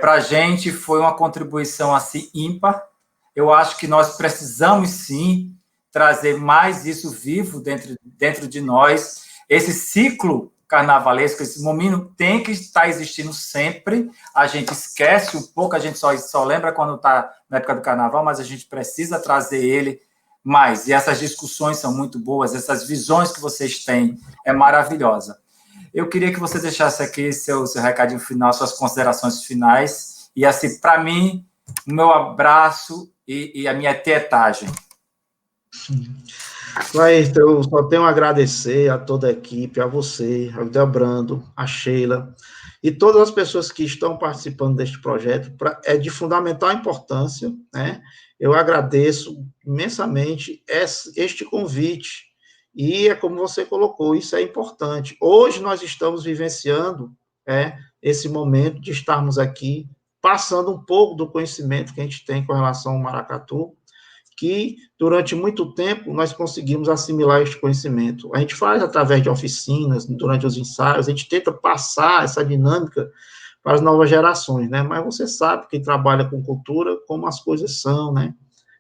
Speaker 3: Para a gente foi uma contribuição assim ímpar. Eu acho que nós precisamos sim trazer mais isso vivo dentro de nós. Esse ciclo carnavalesco, esse momento tem que estar existindo sempre. A gente esquece um pouco, a gente só lembra quando está na época do carnaval, mas a gente precisa trazer ele mais. E essas discussões são muito boas, essas visões que vocês têm é maravilhosa. Eu queria que você deixasse aqui seu recadinho final, suas considerações finais, e assim, para mim, o meu abraço e a minha tietagem.
Speaker 4: Laírton, eu só tenho a agradecer a toda a equipe, a você, ao Delbrando, a Sheila, e todas as pessoas que estão participando deste projeto. É de fundamental importância, né? Eu agradeço imensamente este convite, e é como você colocou, isso é importante. Hoje nós estamos vivenciando esse momento de estarmos aqui, passando um pouco do conhecimento que a gente tem com relação ao maracatu, que durante muito tempo nós conseguimos assimilar este conhecimento. A gente faz através de oficinas, durante os ensaios, a gente tenta passar essa dinâmica para as novas gerações, né? Mas você sabe, quem trabalha com cultura, como as coisas são, né?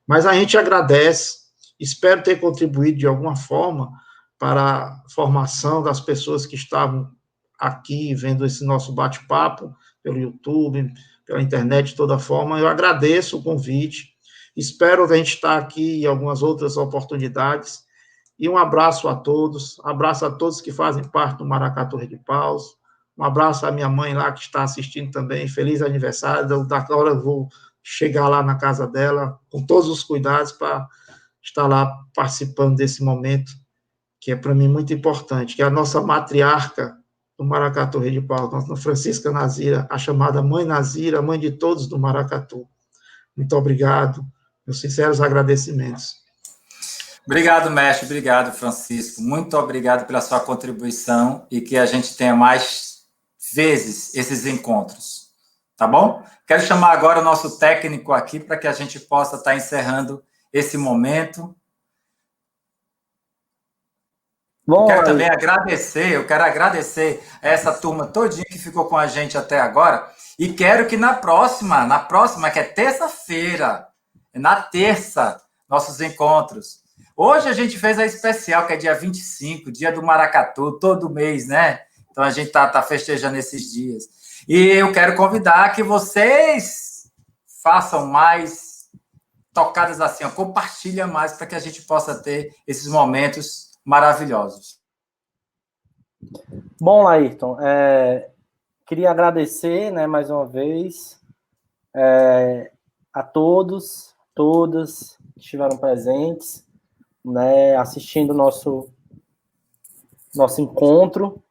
Speaker 4: Mas a gente agradece, espero ter contribuído de alguma forma para a formação das pessoas que estavam aqui vendo esse nosso bate-papo pelo YouTube, pela internet, de toda forma. Eu agradeço o convite. Espero a gente estar aqui em algumas outras oportunidades. E um abraço a todos que fazem parte do Maracatu Rede Paus. Um abraço à minha mãe lá que está assistindo também. Feliz aniversário. Da hora eu vou chegar lá na casa dela com todos os cuidados para estar lá participando desse momento, que é para mim muito importante, que é a nossa matriarca do Maracatu Rede Paus, nossa Francisca Nazira, a chamada Mãe Nazira, mãe de todos do Maracatu. Muito obrigado. Meus sinceros agradecimentos.
Speaker 3: Obrigado, mestre. Obrigado, Francisco. Muito obrigado pela sua contribuição e que a gente tenha mais vezes esses encontros. Tá bom? Quero chamar agora o nosso técnico aqui para que a gente possa estar encerrando esse momento. Bom, eu quero agradecer a essa turma todinha que ficou com a gente até agora e quero que na próxima, que é terça-feira, na terça, nossos encontros. Hoje a gente fez a especial, que é dia 25, dia do Maracatu, todo mês, né? Então a gente tá festejando esses dias. E eu quero convidar que vocês façam mais tocadas assim, ó, compartilha mais para que a gente possa ter esses momentos maravilhosos.
Speaker 2: Bom, Laírton, queria agradecer, né, mais uma vez a todos, todas que estiveram presentes, né, assistindo nosso encontro,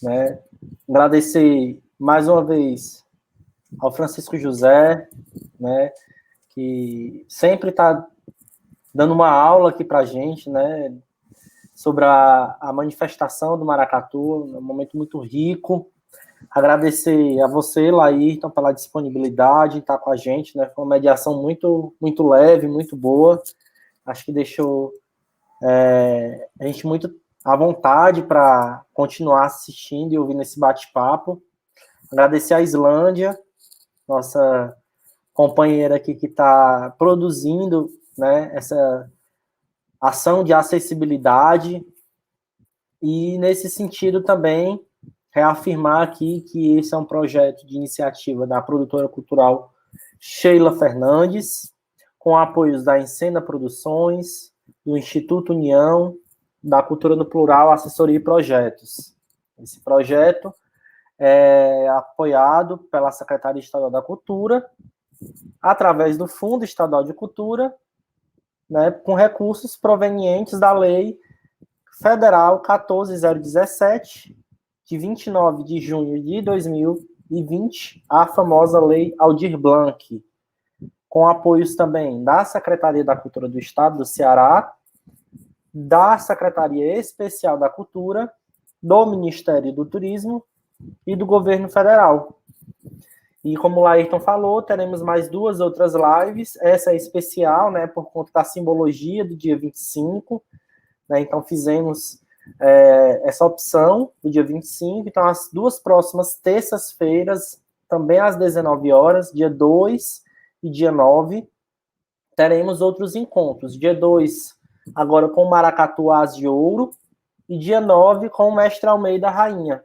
Speaker 2: né, agradecer mais uma vez ao Francisco José, né, que sempre está dando uma aula aqui para a gente, né, sobre a manifestação do Maracatu, um momento muito rico. Agradecer a você, Laírton, pela disponibilidade de estar com a gente, né? Foi uma mediação muito, muito leve, muito boa. Acho que deixou a gente muito à vontade para continuar assistindo e ouvindo esse bate-papo. Agradecer a Islândia, nossa companheira aqui que está produzindo, né, essa ação de acessibilidade. E, nesse sentido, também reafirmar aqui que esse é um projeto de iniciativa da produtora cultural Sheila Fernandes, com apoios da Encena Produções, do Instituto União, da Cultura no Plural, Assessoria e Projetos. Esse projeto é apoiado pela Secretaria Estadual da Cultura, através do Fundo Estadual de Cultura, né, com recursos provenientes da Lei Federal 14.017, de 29 de junho de 2020, a famosa Lei Aldir Blanc, com apoios também da Secretaria da Cultura do Estado do Ceará, da Secretaria Especial da Cultura, do Ministério do Turismo e do Governo Federal. E como o Laírton falou, teremos mais 2 outras lives. Essa é especial, né, por conta da simbologia do dia 25. Né, então, fizemos essa opção do dia 25. Então, as 2 próximas terças-feiras, também às 19 horas, dia 2 e dia 9, teremos outros encontros. Dia 2, agora com o Maracatu As de Ouro, e dia 9 com o Mestre Almeida Rainha,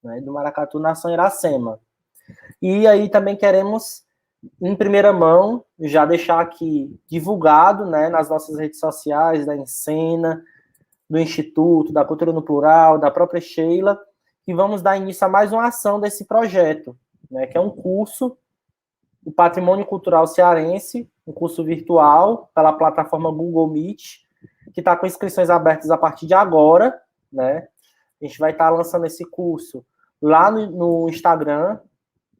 Speaker 2: né, do Maracatu Nação Iracema. E aí também queremos, em primeira mão, já deixar aqui divulgado, né, nas nossas redes sociais, da Encena, do Instituto, da Cultura no Plural, da própria Sheila, que vamos dar início a mais uma ação desse projeto, né, que é um curso, o Patrimônio Cultural Cearense, um curso virtual pela plataforma Google Meet, que está com inscrições abertas a partir de agora, né? A gente vai estar lançando esse curso lá no Instagram,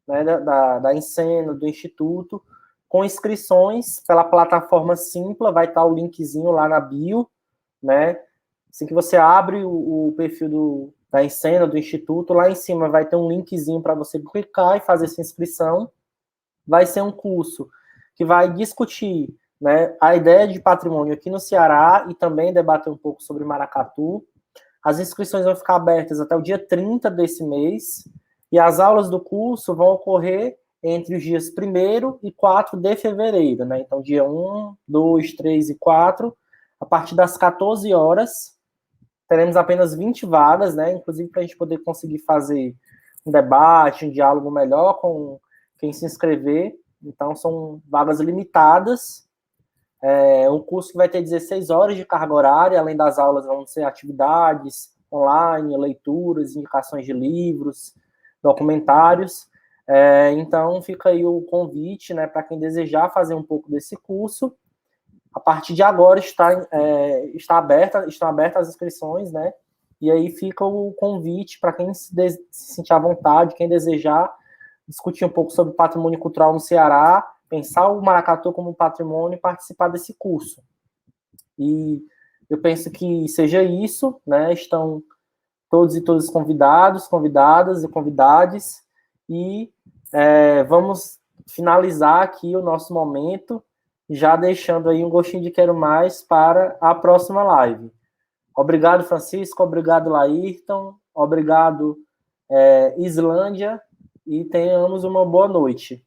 Speaker 2: né, da Encena, do Instituto, com inscrições pela plataforma Simpla, vai estar o linkzinho lá na bio, né? Assim que você abre o perfil da Encena, do Instituto, lá em cima vai ter um linkzinho para você clicar e fazer essa inscrição. Vai ser um curso que vai discutir, né, a ideia de patrimônio aqui no Ceará e também debater um pouco sobre Maracatu. As inscrições vão ficar abertas até o dia 30 desse mês, e as aulas do curso vão ocorrer entre os dias 1º e 4 de fevereiro, né? Então, dia 1, 2, 3 e 4, a partir das 14 horas, teremos apenas 20 vagas, né? Inclusive para a gente poder conseguir fazer um debate, um diálogo melhor com quem se inscrever. Então, são vagas limitadas. Um curso que vai ter 16 horas de carga horária, além das aulas vão ser atividades online, leituras, indicações de livros, documentários. Então, fica aí o convite, né, para quem desejar fazer um pouco desse curso. A partir de agora estão abertas as inscrições, né? E aí fica o convite para quem se sentir à vontade, quem desejar discutir um pouco sobre patrimônio cultural no Ceará, pensar o Maracatu como patrimônio e participar desse curso. E eu penso que seja isso, né? Estão todos e todas convidados, convidadas e convidades, e vamos finalizar aqui o nosso momento, já deixando aí um gostinho de quero mais para a próxima live. Obrigado, Francisco, obrigado, Laírton, obrigado, Islândia, e tenhamos uma boa noite.